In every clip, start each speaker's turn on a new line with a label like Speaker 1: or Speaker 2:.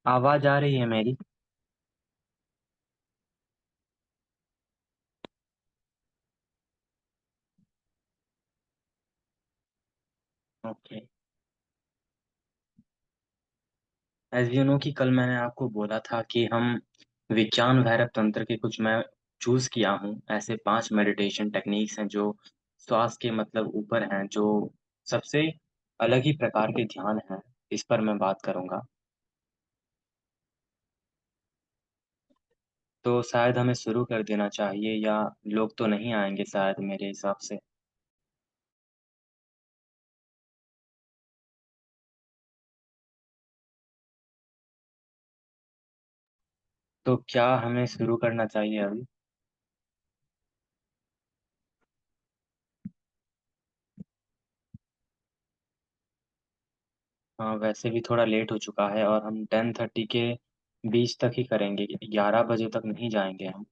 Speaker 1: आवाज आ रही है मेरी? ओके। एज यू नो कि कल मैंने आपको बोला था कि हम विज्ञान भैरव तंत्र के कुछ मैं चूज किया हूँ, ऐसे 5 मेडिटेशन टेक्निक्स हैं जो श्वास के मतलब ऊपर हैं, जो सबसे अलग ही प्रकार के ध्यान हैं। इस पर मैं बात करूंगा। तो शायद हमें शुरू कर देना चाहिए, या लोग तो नहीं आएंगे शायद मेरे हिसाब से। तो क्या हमें शुरू करना चाहिए अभी? हाँ, वैसे भी थोड़ा लेट हो चुका है और हम 10:30 के बीच तक ही करेंगे, 11 बजे तक नहीं जाएंगे हम।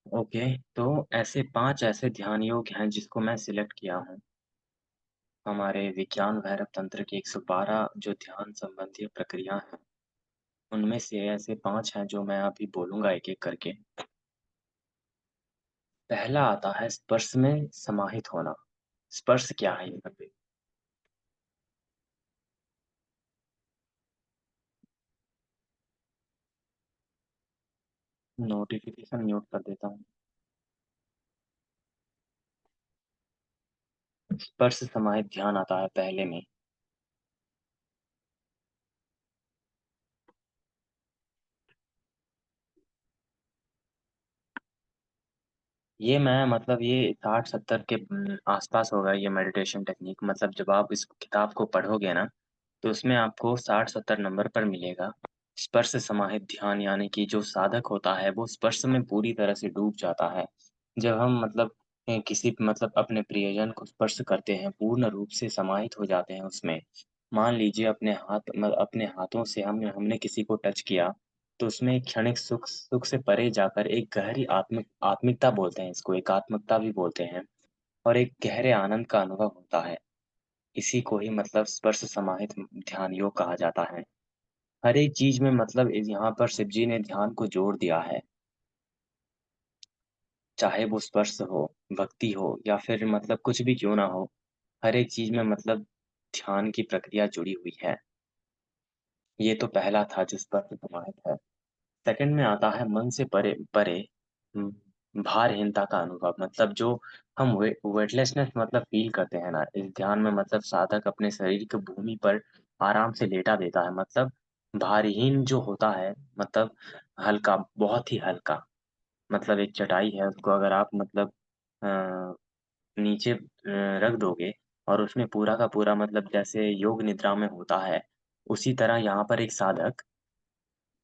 Speaker 1: ओके। तो ऐसे 5 ऐसे ध्यान योग हैं जिसको मैं सिलेक्ट किया हूँ। हमारे विज्ञान भैरव तंत्र की 112 जो ध्यान संबंधी प्रक्रिया हैं, उनमें से ऐसे 5 हैं जो मैं अभी बोलूंगा एक एक करके। पहला आता है स्पर्श में समाहित होना। स्पर्श क्या है यहाँ पे? नोटिफिकेशन म्यूट कर देता हूँ। स्पर्श समाहित ध्यान आता है पहले में। ये मैं मतलब ये 60-70 के आसपास होगा ये मेडिटेशन टेक्निक। मतलब जब आप इस किताब को पढ़ोगे ना, तो उसमें आपको 60-70 नंबर पर मिलेगा। स्पर्श समाहित ध्यान यानी कि जो साधक होता है वो स्पर्श में पूरी तरह से डूब जाता है। जब हम मतलब किसी मतलब अपने प्रियजन को स्पर्श करते हैं, पूर्ण रूप से समाहित हो जाते हैं उसमें। मान लीजिए अपने हाथों से हमने हमने किसी को टच किया, तो उसमें एक क्षणिक सुख सुख से परे जाकर एक गहरी आत्मिकता बोलते हैं, इसको एकात्मकता भी बोलते हैं, और एक गहरे आनंद का अनुभव होता है। इसी को ही मतलब स्पर्श समाहित ध्यान योग कहा जाता है। हर एक चीज में मतलब यहाँ पर शिव जी ने ध्यान को जोड़ दिया है। चाहे वो स्पर्श हो, भक्ति हो, या फिर मतलब कुछ भी क्यों ना हो, हर एक चीज में मतलब ध्यान की प्रक्रिया जुड़ी हुई है। ये तो पहला था जो स्पर्श समाहित है। सेकंड में आता है मन से परे परे भारहीनता का अनुभव। मतलब जो हम वेटलेसनेस मतलब फील करते हैं ना इस ध्यान में, मतलब साधक अपने शरीर को भूमि पर आराम से लेटा देता है। मतलब भारहीन जो होता है, मतलब हल्का, बहुत ही हल्का। मतलब एक चटाई है, उसको अगर आप मतलब अ, नीचे रख दोगे, और उसमें पूरा का पूरा मतलब जैसे योग निद्रा में होता है, उसी तरह यहाँ पर एक साधक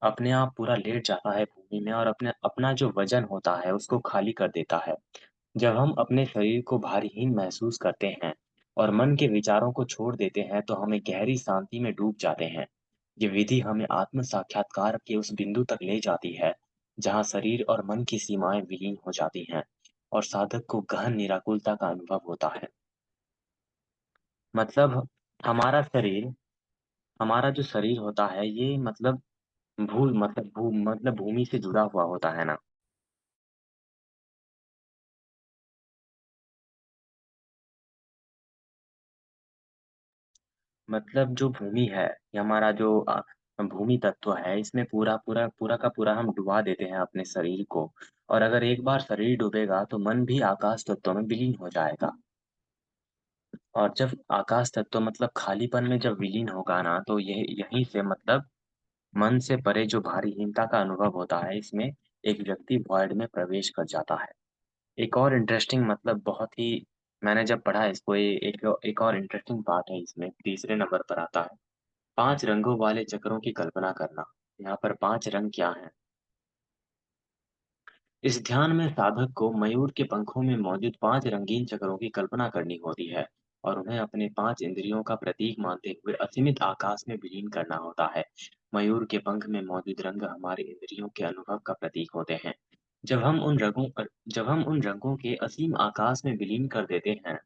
Speaker 1: अपने आप पूरा लेट जाता है भूमि में, और अपने अपना जो वजन होता है उसको खाली कर देता है। जब हम अपने शरीर को भारीहीन महसूस करते हैं और मन के विचारों को छोड़ देते हैं, तो हमें गहरी शांति में डूब जाते हैं। ये विधि हमें आत्म साक्षात्कार के उस बिंदु तक ले जाती है जहाँ शरीर और मन की सीमाएं विलीन हो जाती हैं, और साधक को गहन निराकुलता का अनुभव होता है। मतलब हमारा शरीर हमारा जो शरीर होता है ये मतलब मतलब भूमि से जुड़ा हुआ होता है ना। मतलब जो भूमि है, ये हमारा जो भूमि तत्व है, इसमें पूरा पूरा पूरा का पूरा हम डुबा देते हैं अपने शरीर को। और अगर एक बार शरीर डूबेगा तो मन भी आकाश तत्व में विलीन हो जाएगा। और जब आकाश तत्व मतलब खालीपन में जब विलीन होगा ना, तो यह यहीं से मतलब मन से परे जो भारीहीनता का अनुभव होता है, इसमें एक व्यक्ति वॉइड में प्रवेश कर जाता है। एक और इंटरेस्टिंग मतलब बहुत ही, मैंने जब पढ़ा इसको, एक और इंटरेस्टिंग पार्ट है इसमें, तीसरे नंबर पर आता है 5 रंगों वाले चक्रों की कल्पना करना। यहाँ पर 5 रंग क्या हैं? इस ध्यान में साधक को मयूर के पंखों में मौजूद 5 रंगीन चक्रों की कल्पना करनी होती है, और उन्हें अपने 5 इंद्रियों का प्रतीक मानते हुए असीमित आकाश में विलीन करना होता है। मयूर के पंख में मौजूद रंग हमारे इंद्रियों के अनुभव का प्रतीक होते हैं। जब हम उन रंगों के असीम आकाश में विलीन कर देते हैं,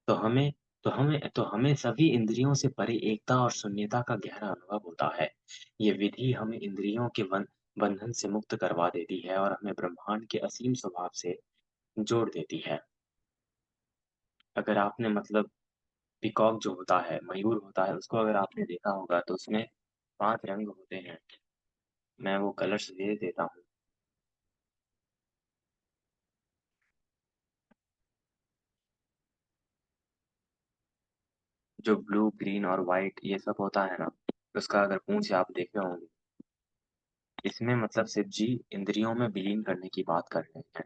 Speaker 1: तो हमें तो हमें सभी इंद्रियों से परे एकता और शून्यता का गहरा अनुभव होता है। ये विधि हमें इंद्रियों के बंधन से मुक्त करवा देती है और हमें ब्रह्मांड के असीम स्वभाव से जोड़ देती है। अगर आपने मतलब पीकॉक जो होता है, मयूर होता है, उसको अगर आपने देखा होगा तो उसमें 5 रंग होते हैं। मैं वो कलर्स दे देता हूँ। जो ब्लू, ग्रीन और व्हाइट ये सब होता है ना, उसका अगर पूंछ आप देखे होंगे, इसमें मतलब शिव जी इंद्रियों में विलीन करने की बात कर रहे हैं।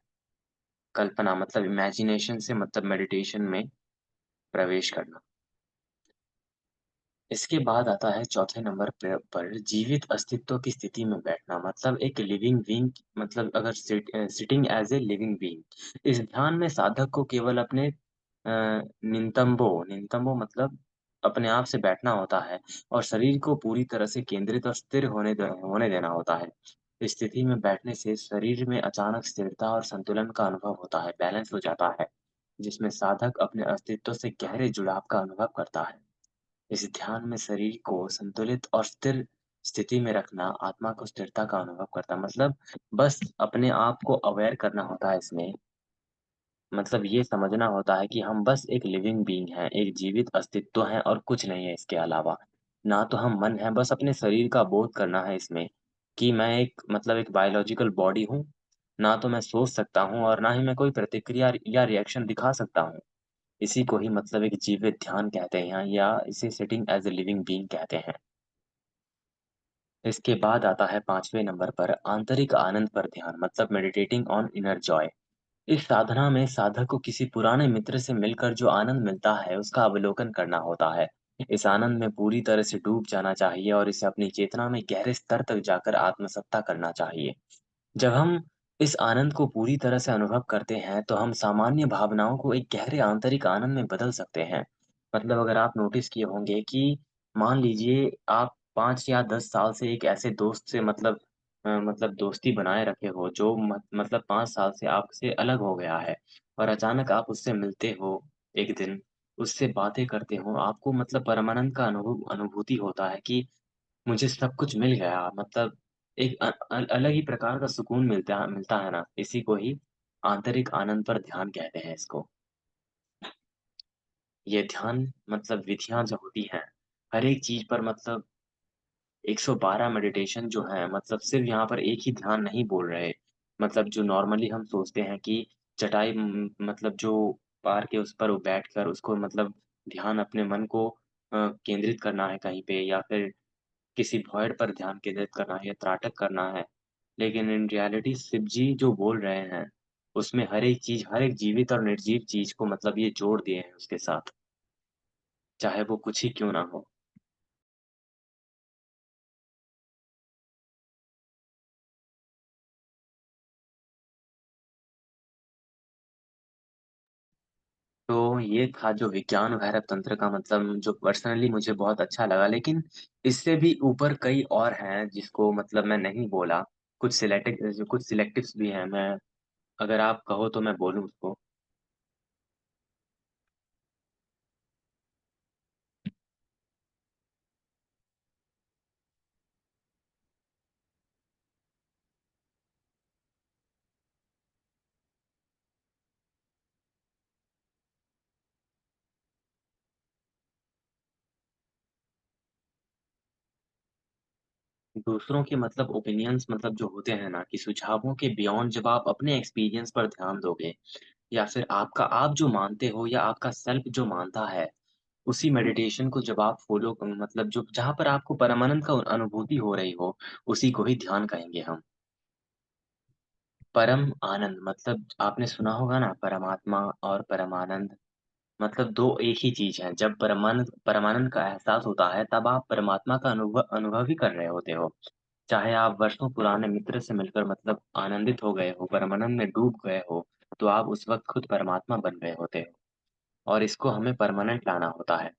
Speaker 1: कल्पना मतलब इमेजिनेशन से मतलब मेडिटेशन में प्रवेश करना। इसके बाद आता है चौथे नंबर पर जीवित अस्तित्व की स्थिति में बैठना मतलब एक लिविंग बीइंग मतलब अगर sitting as a living being. इस ध्यान में साधक को केवल अपने नितंबो मतलब अपने आप से बैठना होता है और शरीर को पूरी तरह से केंद्रित और स्थिर होने देना होता है। इस स्थिति में बैठने से शरीर में अचानक स्थिरता और संतुलन का अनुभव होता है, बैलेंस हो जाता है, जिसमें साधक अपने अस्तित्व से गहरे जुड़ाव का अनुभव करता है। इस ध्यान में शरीर को संतुलित और स्थिर स्थिति में रखना आत्मा को स्थिरता का अनुभव करता है। मतलब बस अपने आप को अवेयर करना होता है इसमें। मतलब ये समझना होता है कि हम बस एक लिविंग बीइंग हैं, एक जीवित अस्तित्व है और कुछ नहीं है इसके अलावा। ना तो हम मन हैं, बस अपने शरीर का बोध करना है इसमें कि मैं एक मतलब एक बायोलॉजिकल बॉडी हूँ। ना तो मैं सोच सकता हूँ और ना ही मैं कोई प्रतिक्रिया या रिएक्शन दिखा सकता हूँ। इसी को ही मतलब एक जीवित ध्यान कहते हैं या इसे sitting as a living being कहते हैं। इसके बाद आता है 5वें नंबर पर आंतरिक आनंद पर ध्यान मतलब मेडिटेटिंग ऑन इनर जॉय। इस साधना में साधक को किसी पुराने मित्र से मिलकर जो आनंद मिलता है, उसका अवलोकन करना होता है। इस आनंद में पूरी तरह से डूब जाना चाहिए और इसे अपनी चेतना में गहरे स्तर तक जाकर आत्मसत्ता करना चाहिए। जब हम इस आनंद को पूरी तरह से अनुभव करते हैं, तो हम सामान्य भावनाओं को एक गहरे आंतरिक आनंद में बदल सकते हैं। मतलब अगर आप नोटिस किए होंगे कि मान लीजिए आप 5 या 10 साल से एक ऐसे दोस्त से मतलब दोस्ती बनाए रखे हो जो मतलब 5 साल से आपसे अलग हो गया है और अचानक आप उससे मिलते हो एक दिन, उससे बातें करते हो, आपको मतलब परमानंद का अनुभूति होता है कि मुझे सब कुछ मिल गया मतलब एक अलग ही प्रकार का सुकून मिलता है ना, इसी को ही आंतरिक आनंद पर ध्यान कहते हैं इसको। ये ध्यान मतलब विधियाँ जो होती हैं, हर एक चीज़ पर मतलब 112 मेडिटेशन जो है मतलब सिर्फ़ यहाँ पर एक ही ध्यान नहीं बोल रहे। मतलब जो नॉर्मली हम सोचते हैं कि चटाई मतलब जो पार के उस पर बैठकर उसको मतलब ध्यान अपने मन को केंद्रित करना है कहीं पे या फिर किसी भॉइड पर ध्यान केंद्रित करना है या त्राटक करना है। लेकिन इन रियलिटी शिव जी जो बोल रहे हैं, उसमें हर एक चीज़, हर एक जीवित और निर्जीव चीज़ को मतलब ये जोड़ दिए हैं उसके साथ, चाहे वो कुछ ही क्यों ना हो। तो ये था जो विज्ञान भैरव तंत्र का मतलब जो पर्सनली मुझे बहुत अच्छा लगा, लेकिन इससे भी ऊपर कई और हैं जिसको मतलब मैं नहीं बोला। कुछ सिलेक्टिव्स भी हैं, मैं अगर आप कहो तो मैं बोलूँ उसको। दूसरों के मतलब ओपिनियंस मतलब जो होते हैं ना कि सुझावों के बियॉन्ड जब आप अपने एक्सपीरियंस पर ध्यान दोगे या फिर आपका आप जो मानते हो या आपका सेल्फ जो मानता है, उसी मेडिटेशन को जब आप फ़ॉलो मतलब जो जहाँ पर आपको परमानंद का अनुभूति हो रही हो, उसी को ही ध्यान कहेंगे हम। परम आनंद मतलब आपने सुना होगा ना परमात्मा और परमानंद मतलब 2 एक ही चीज़ है। जब परमानंद का एहसास होता है, तब आप परमात्मा का अनुभव ही कर रहे होते हो। चाहे आप वर्षों पुराने मित्र से मिलकर मतलब आनंदित हो गए हो, परमानंद में डूब गए हो, तो आप उस वक़्त खुद परमात्मा बन गए होते हो और इसको हमें परमानेंट लाना होता है।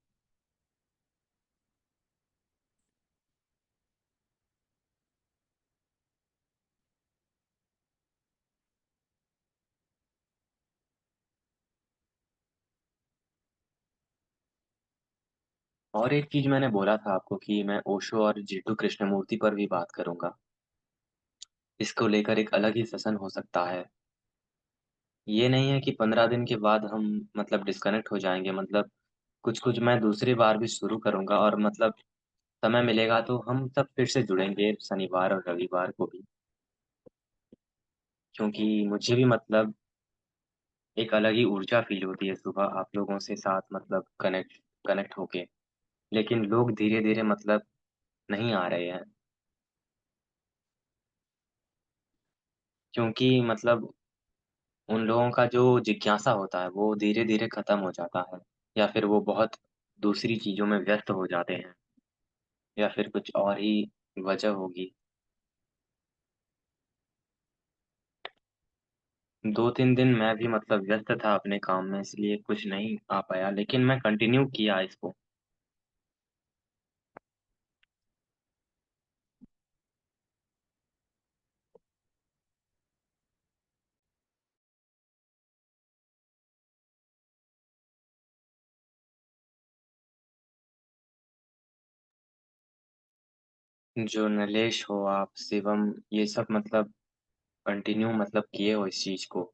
Speaker 1: और एक चीज़ मैंने बोला था आपको कि मैं ओशो और जीतू कृष्णमूर्ति पर भी बात करूँगा। इसको लेकर एक अलग ही सेशन हो सकता है। ये नहीं है कि 15 दिन के बाद हम मतलब डिस्कनेक्ट हो जाएँगे, मतलब कुछ-कुछ मैं दूसरी बार भी शुरू करूँगा और मतलब समय मिलेगा तो हम सब फिर से जुड़ेंगे शनिवार और रविवार को भी। क्योंकि मुझे भी मतलब एक अलग ही ऊर्जा फ़ील होती है सुबह आप लोगों से साथ मतलब कनेक्ट कनेक्ट होके। लेकिन लोग धीरे-धीरे मतलब नहीं आ रहे हैं, क्योंकि मतलब उन लोगों का जो जिज्ञासा होता है, वो धीरे-धीरे खत्म हो जाता है या फिर वो बहुत दूसरी चीज़ों में व्यस्त हो जाते हैं या फिर कुछ और ही वजह होगी। 2-3 दिन मैं भी मतलब व्यस्त था अपने काम में इसलिए कुछ नहीं आ पाया, लेकिन मैं कंटिन्यू किया इसको। जो नलेश हो आप, शिवम, ये सब मतलब कंटिन्यू मतलब किए हो इस चीज़ को,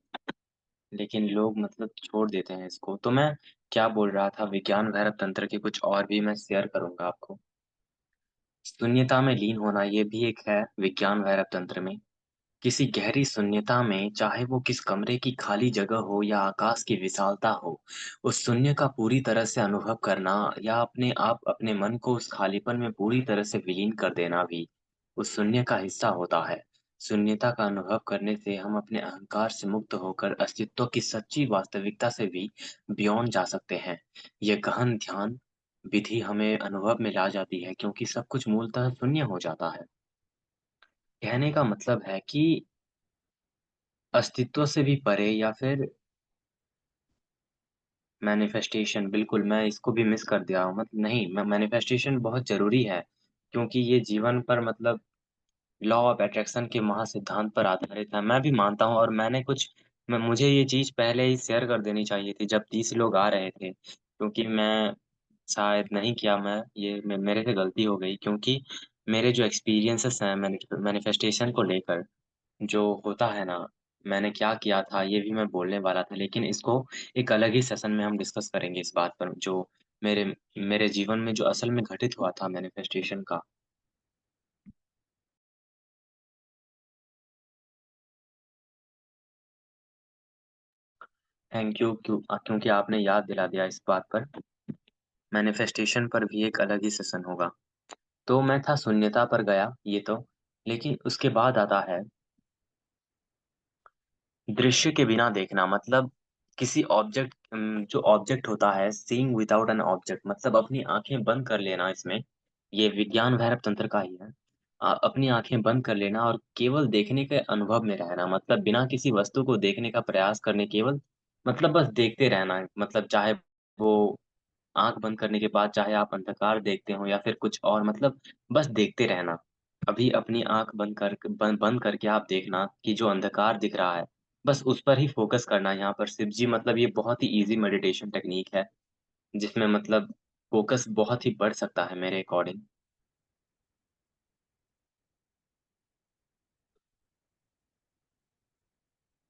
Speaker 1: लेकिन लोग मतलब छोड़ देते हैं इसको। तो मैं क्या बोल रहा था, विज्ञान भैरव तंत्र के कुछ और भी मैं शेयर करूँगा आपको। शून्यता में लीन होना ये भी एक है विज्ञान भैरव तंत्र में। किसी गहरी शून्यता में, चाहे वो किस कमरे की खाली जगह हो या आकाश की विशालता हो, उस शून्य का पूरी तरह से अनुभव करना या अपने आप अपने मन को उस खालीपन में पूरी तरह से विलीन कर देना भी उस शून्य का हिस्सा होता है। शून्यता का अनुभव करने से हम अपने अहंकार से मुक्त होकर अस्तित्व की सच्ची वास्तविकता से भी बियॉन्ड जा सकते हैं। यह गहन ध्यान विधि हमें अनुभव में ला जाती है क्योंकि सब कुछ मूलतः शून्य हो जाता है। कहने का मतलब है कि अस्तित्व से भी परे या फिर मैनिफेस्टेशन, बिल्कुल, मैं इसको भी मिस कर दिया हूँ। नहीं, मैनिफेस्टेशन बहुत ज़रूरी है, क्योंकि ये जीवन पर मतलब लॉ ऑफ अट्रैक्शन के महासिद्धांत पर आधारित है। मैं भी मानता हूँ और मुझे ये चीज़ पहले ही शेयर कर देनी चाहिए थी जब 30 लोग आ रहे थे, क्योंकि मैं शायद नहीं किया मैं ये मेरे से गलती हो गई क्योंकि मेरे जो एक्सपीरियंसेस हैं मैनिफेस्टेशन को लेकर जो होता है ना, मैंने क्या किया था ये भी मैं बोलने वाला था, लेकिन इसको एक अलग ही सेशन में हम डिस्कस करेंगे इस बात पर जो मेरे मेरे जीवन में जो असल में घटित हुआ था मैनिफेस्टेशन का। थैंक यू क्योंकि आपने याद दिला दिया इस बात पर। मैनिफेस्टेशन पर भी एक अलग ही सेशन होगा। तो मैं था शून्यता पर गया ये तो, लेकिन उसके बाद आता है दृश्य के बिना देखना, मतलब किसी जो ऑब्जेक्ट होता है, सीइंग विदाउट एन ऑब्जेक्ट, मतलब अपनी आँखें बंद कर लेना इसमें, ये विज्ञान भैरव तंत्र का ही है। अपनी आँखें बंद कर लेना और केवल देखने के अनुभव में रहना, मतलब बिना किसी वस्तु को देखने का प्रयास करने, केवल मतलब बस देखते रहना, मतलब चाहे वो आँख बंद करने के बाद चाहे आप अंधकार देखते हो या फिर कुछ और, मतलब बस देखते रहना। अभी अपनी आँख बंद करके आप देखना कि जो अंधकार दिख रहा है, बस उस पर ही फ़ोकस करना है यहाँ पर शिव जी, मतलब ये बहुत ही ईज़ी मेडिटेशन टेक्नीक है, जिसमें मतलब फ़ोकस बहुत ही बढ़ सकता है मेरे अकॉर्डिंग।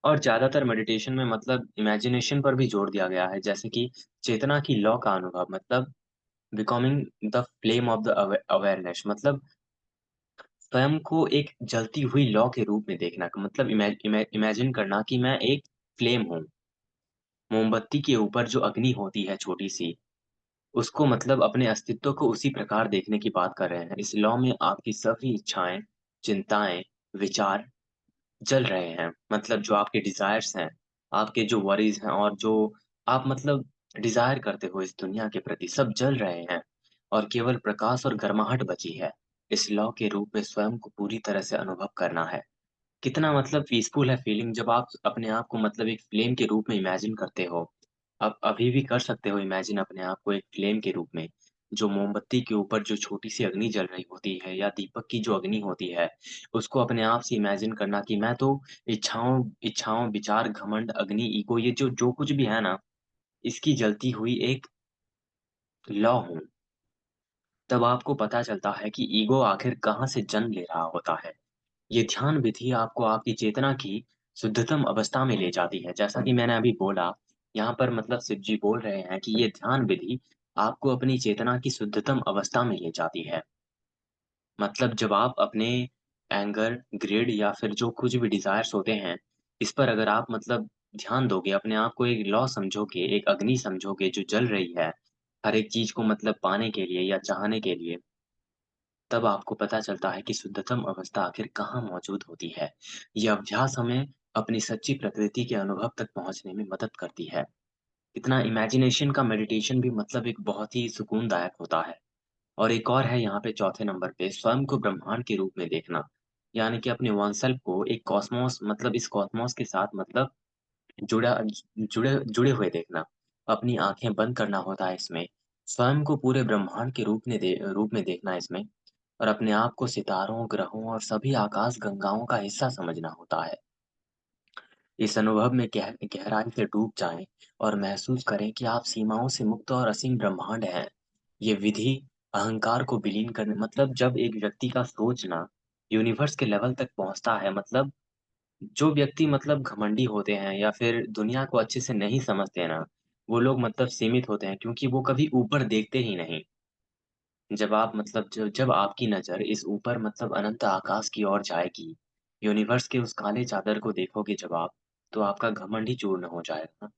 Speaker 1: और ज़्यादातर मेडिटेशन में मतलब इमेजिनेशन पर भी जोर दिया गया है, जैसे कि चेतना की लौ का अनुभव, मतलब becoming the flame of the awareness, मतलब स्वयं को एक जलती हुई लौ के रूप में देखना, मतलब इमेजिन करना कि मैं एक फ्लेम हूँ। मोमबत्ती के ऊपर जो अग्नि होती है छोटी-सी, उसको मतलब अपने अस्तित्व को उसी प्रकार देखने की बात कर रहे हैं। इस लौ में आपकी सभी इच्छाएँ, चिंताएँ, विचार जल रहे हैं। मतलब जो आपके डिज़ायर्स हैं, आपके जो वरीज़ हैं और जो आप मतलब डिज़ायर करते हो इस दुनिया के प्रति, सब जल रहे हैं और केवल प्रकाश और गर्माहट बची है। इस लौ के रूप में स्वयं को पूरी तरह से अनुभव करना है। कितना मतलब पीसफुल है फीलिंग जब आप अपने आप को मतलब एक फ्लेम के रूप में इमेजिन करते हो। आप अभी भी कर सकते हो इमेजिन अपने आप को एक फ्लेम के रूप में, जो मोमबत्ती के ऊपर जो छोटी-सी अग्नि जल रही होती है या दीपक की जो अग्नि होती है, उसको अपने आप से इमेजिन करना कि मैं तो इच्छाओं, विचार, घमंड, अग्नि, ईगो, ये जो जो कुछ भी है ना, इसकी जलती हुई एक लौ हूँ। तब आपको पता चलता है कि ईगो आखिर कहाँ से जन्म ले रहा होता है। ये ध्यान विधि आपको आपकी चेतना की शुद्धतम अवस्था में ले जाती है। जैसा कि मैंने अभी बोला, यहाँ पर मतलब शिव जी बोल रहे हैं कि ये ध्यान विधि आपको अपनी चेतना की शुद्धतम अवस्था में ले जाती है। मतलब जब आप अपने एंगर, ग्रिड या फिर जो कुछ भी डिज़ायर्स होते हैं, इस पर अगर आप मतलब ध्यान दोगे, अपने आप को एक लौ समझोगे, एक अग्नि समझोगे जो जल रही है, हर एक चीज़ को मतलब पाने के लिए या चाहने के लिए, तब आपको पता चलता है कि शुद्धतम अवस्था आखिर कहाँ मौजूद होती है। ये अभ्यास हमें अपनी सच्ची प्रकृति के अनुभव तक पहुँचने में मदद करती है। इतना इमेजिनेशन का मेडिटेशन भी मतलब एक बहुत ही सुकूनदायक होता है। और एक और है यहाँ पे चौथे नंबर पे स्वयं को ब्रह्मांड के रूप में देखना। यानी कि अपने oneself को एक कॉस्मोस मतलब इस कॉस्मोस के साथ मतलब जुड़ा जुड़े हुए देखना। अपनी आँखें बंद करना होता है इसमें। स्वयं को पूरे ब्रह्मांड के रूप में देखना इसमें और अपने आप को सितारों, ग्रहों और सभी आकाश गंगाओं का हिस्सा समझना होता है। इस अनुभव में गहराई से डूब जाएँ और महसूस करें कि आप सीमाओं से मुक्त और असीम ब्रह्मांड हैं। ये विधि अहंकार को विलीन करने मतलब जब एक व्यक्ति का सोचना यूनिवर्स के लेवल तक पहुँचता है मतलब जो व्यक्ति मतलब घमंडी होते हैं या फिर दुनिया को अच्छे से नहीं समझते ना, वो लोग मतलब सीमित होते हैं क्योंकि वो कभी ऊपर देखते ही नहीं। जब आप मतलब जब आपकी नज़र इस ऊपर मतलब अनंत आकाश की ओर जाएगी, यूनिवर्स के उस काले चादर को देखोगे जब आप, तो आपका घमंड ही चूर्ण हो जाएगा।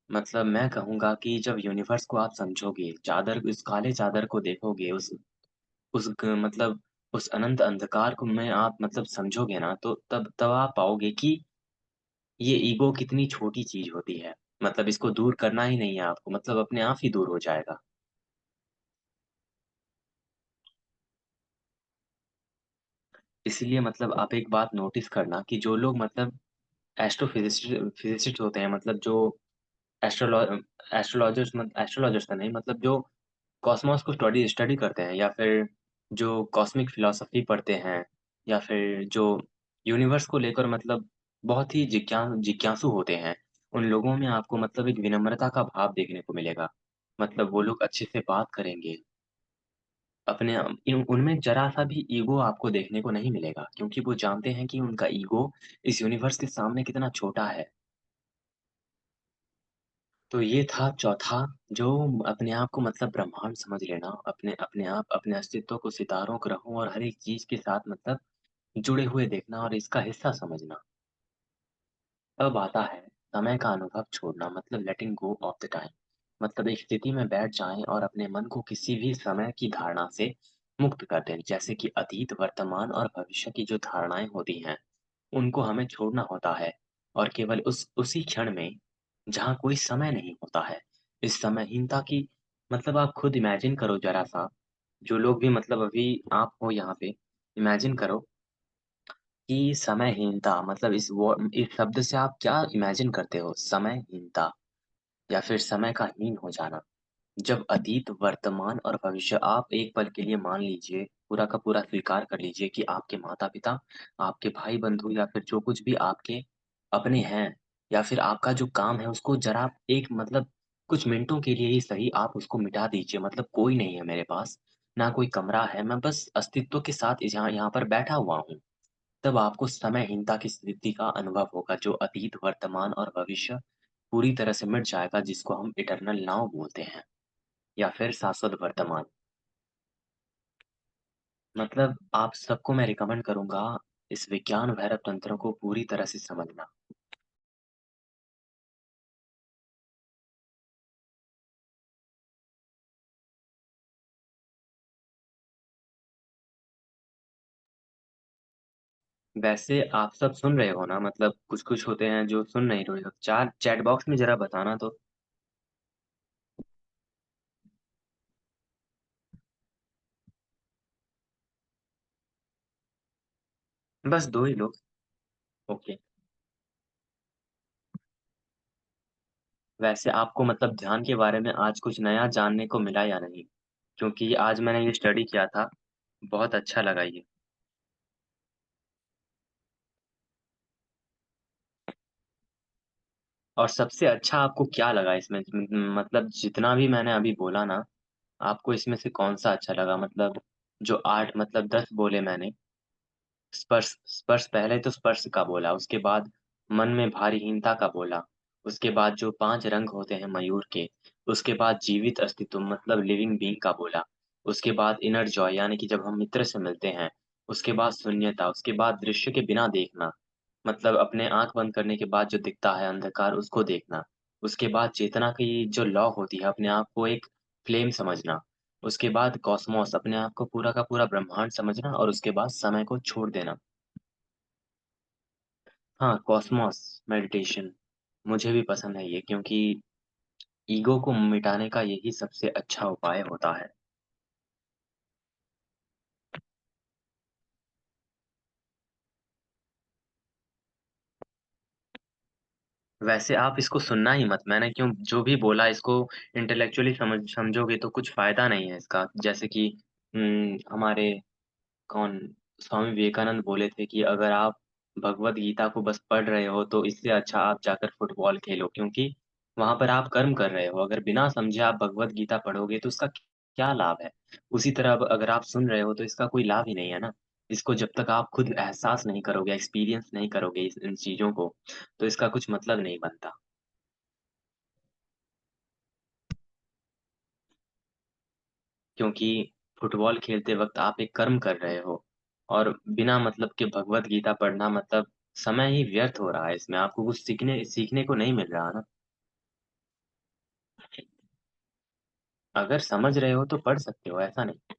Speaker 1: मतलब मैं कहूँगा कि जब यूनिवर्स को आप समझोगे, उस काले चादर को देखोगे, उस ग मतलब उस अनंत अंधकार को में आप मतलब समझोगे ना, तो तब आप पाओगे कि ये ईगो कितनी छोटी चीज़ होती है। मतलब इसको दूर करना ही नहीं है आपको, मतलब अपने आप ही दूर हो जाएगा। इसीलिए मतलब आप एक बात नोटिस करना कि जो लोग मतलब फिज़िसिस्ट होते हैं मतलब जो एस्ट्रोलॉ एस्ट्रोलॉजर्स तो नहीं मतलब जो कॉस्मॉस को स्टडी करते हैं या फिर जो कॉस्मिक फिलॉसफी पढ़ते हैं या फिर जो यूनिवर्स को लेकर मतलब बहुत ही जिज्ञासु होते हैं, उन लोगों में आपको मतलब एक विनम्रता का भाव देखने को मिलेगा। मतलब वो लोग अच्छे से बात करेंगे, अपने इन उनमें ज़रा-सा भी ईगो आपको देखने को नहीं मिलेगा क्योंकि वो जानते हैं कि उनका ईगो इस यूनिवर्स के सामने कितना छोटा है। तो ये था चौथा जो अपने आप को मतलब ब्रह्मांड समझ लेना, अपने अस्तित्व को सितारों, ग्रहों और हर एक चीज़ के साथ मतलब जुड़े हुए देखना और इसका हिस्सा समझना। अब आता है समय का अनुभव छोड़ना मतलब लेटिंग गो ऑफ द टाइम। मतलब एक स्थिति में बैठ जाएँ और अपने मन को किसी भी समय की धारणा से मुक्त कर दें। जैसे कि अतीत, वर्तमान और भविष्य की जो धारणाएँ होती हैं, उनको हमें छोड़ना होता है और केवल उसी क्षण में जहाँ कोई समय नहीं होता है। इस समयहीनता की मतलब आप खुद इमेजिन करो ज़रा-सा, जो लोग भी मतलब अभी आप हो यहाँ पे, इमेजिन करो कि समयहीनता मतलब इस शब्द से आप क्या इमेजिन करते हो? समयहीनता या फिर समय का हीन हो जाना। जब अतीत, वर्तमान और भविष्य आप एक पल के लिए मान लीजिए, पूरा का पूरा स्वीकार कर लीजिए कि आपके माता-पिता, आपके भाई-बंधु या फिर जो कुछ भी आपके अपने हैं या फिर आपका जो काम है उसको ज़रा एक मतलब कुछ मिनटों के लिए ही सही आप उसको मिटा दीजिए। मतलब कोई नहीं है मेरे पास, ना कोई कमरा है, मैं बस अस्तित्व के साथ यहाँ यहाँ पर बैठा हुआ हूँ। तब आपको समयहीनता की स्थिति का अनुभव होगा जो अतीत, वर्तमान और भविष्य पूरी तरह से मिट जाएगा जिसको हम इटर्नल नाउ बोलते हैं या फिर शाश्वत वर्तमान। मतलब आप सबको मैं रिकमेंड करूँगा इस विज्ञान भैरव तंत्र को पूरी तरह से समझना। वैसे आप सब सुन रहे हो ना? मतलब कुछ-कुछ होते हैं जो सुन नहीं रहे हो। चार चैट बॉक्स में ज़रा बताना तो। बस 2 ही लोग। ओके। वैसे आपको मतलब ध्यान के बारे में आज कुछ नया जानने को मिला या नहीं? क्योंकि आज मैंने ये स्टडी किया था, बहुत अच्छा लगा ये। और सबसे अच्छा आपको क्या लगा इसमें? मतलब जितना भी मैंने अभी बोला ना, आपको इसमें से कौन-सा अच्छा लगा? मतलब जो 8 मतलब 10 बोले मैंने, स्पर्श स्पर्श पहले तो स्पर्श का बोला, उसके बाद मन में भारीहीनता का बोला, उसके बाद जो 5 रंग होते हैं मयूर के, उसके बाद जीवित अस्तित्व मतलब लिविंग बीइंग का बोला, उसके बाद इनर जॉय यानी कि जब हम मित्र से मिलते हैं, उसके बाद शून्यता, उसके बाद दृश्य के बिना देखना, मतलब अपने आँख बंद करने के बाद जो दिखता है अंधकार उसको देखना, उसके बाद चेतना की जो लौ होती है अपने आप को एक फ्लेम समझना, उसके बाद कॉस्मोस अपने आप को पूरा का पूरा ब्रह्मांड समझना और उसके बाद समय को छोड़ देना। हाँ, कॉस्मॉस मेडिटेशन मुझे भी पसंद है ये क्योंकि ईगो को मिटाने का यही सबसे अच्छा उपाय होता है। वैसे आप इसको सुनना ही मत, मैंने क्यों जो भी बोला इसको इंटेलेक्चुअली समझोगे तो कुछ फ़ायदा नहीं है इसका। जैसे कि हमारे कौन स्वामी विवेकानंद बोले थे कि अगर आप भगवत गीता को बस पढ़ रहे हो तो इससे अच्छा आप जाकर फुटबॉल खेलो क्योंकि वहाँ पर आप कर्म कर रहे हो। अगर बिना समझे आप भगवत गीता पढ़ोगे तो उसका क्या लाभ है? उसी तरह अब अगर आप सुन रहे हो तो इसका कोई लाभ ही नहीं है ना। इसको जब तक आप खुद एहसास नहीं करोगे, एक्सपीरियंस नहीं करोगे इस इन चीज़ों को, तो इसका कुछ मतलब नहीं बनता। क्योंकि फुटबॉल खेलते वक़्त आप एक कर्म कर रहे हो और बिना मतलब के भगवत गीता पढ़ना मतलब समय ही व्यर्थ हो रहा है इसमें, आपको कुछ सीखने सीखने को नहीं मिल रहा ना। अगर समझ रहे हो तो पढ़ सकते हो, ऐसा नहीं।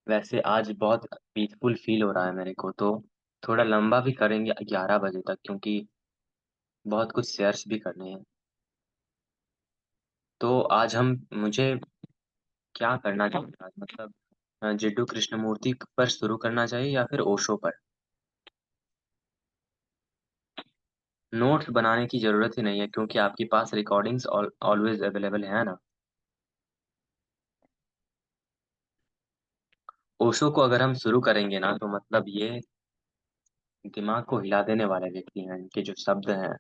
Speaker 1: वैसे आज बहुत पीसफुल फ़ील हो रहा है मेरे को, तो थोड़ा लंबा भी करेंगे 11 बजे तक क्योंकि बहुत कुछ शेयर्स भी करने हैं। तो आज हम मुझे क्या करना चाहिए आज मतलब जिड्डू कृष्णमूर्ति पर शुरू करना चाहिए या फिर ओशो पर? नोट्स बनाने की ज़रूरत ही नहीं है क्योंकि आपके पास रिकॉर्डिंग्स ऑलवेज़ अवेलेबल है ना। ओशो को अगर हम शुरू करेंगे ना तो मतलब ये दिमाग को हिला देने वाले व्यक्ति हैं, इनके जो शब्द हैं।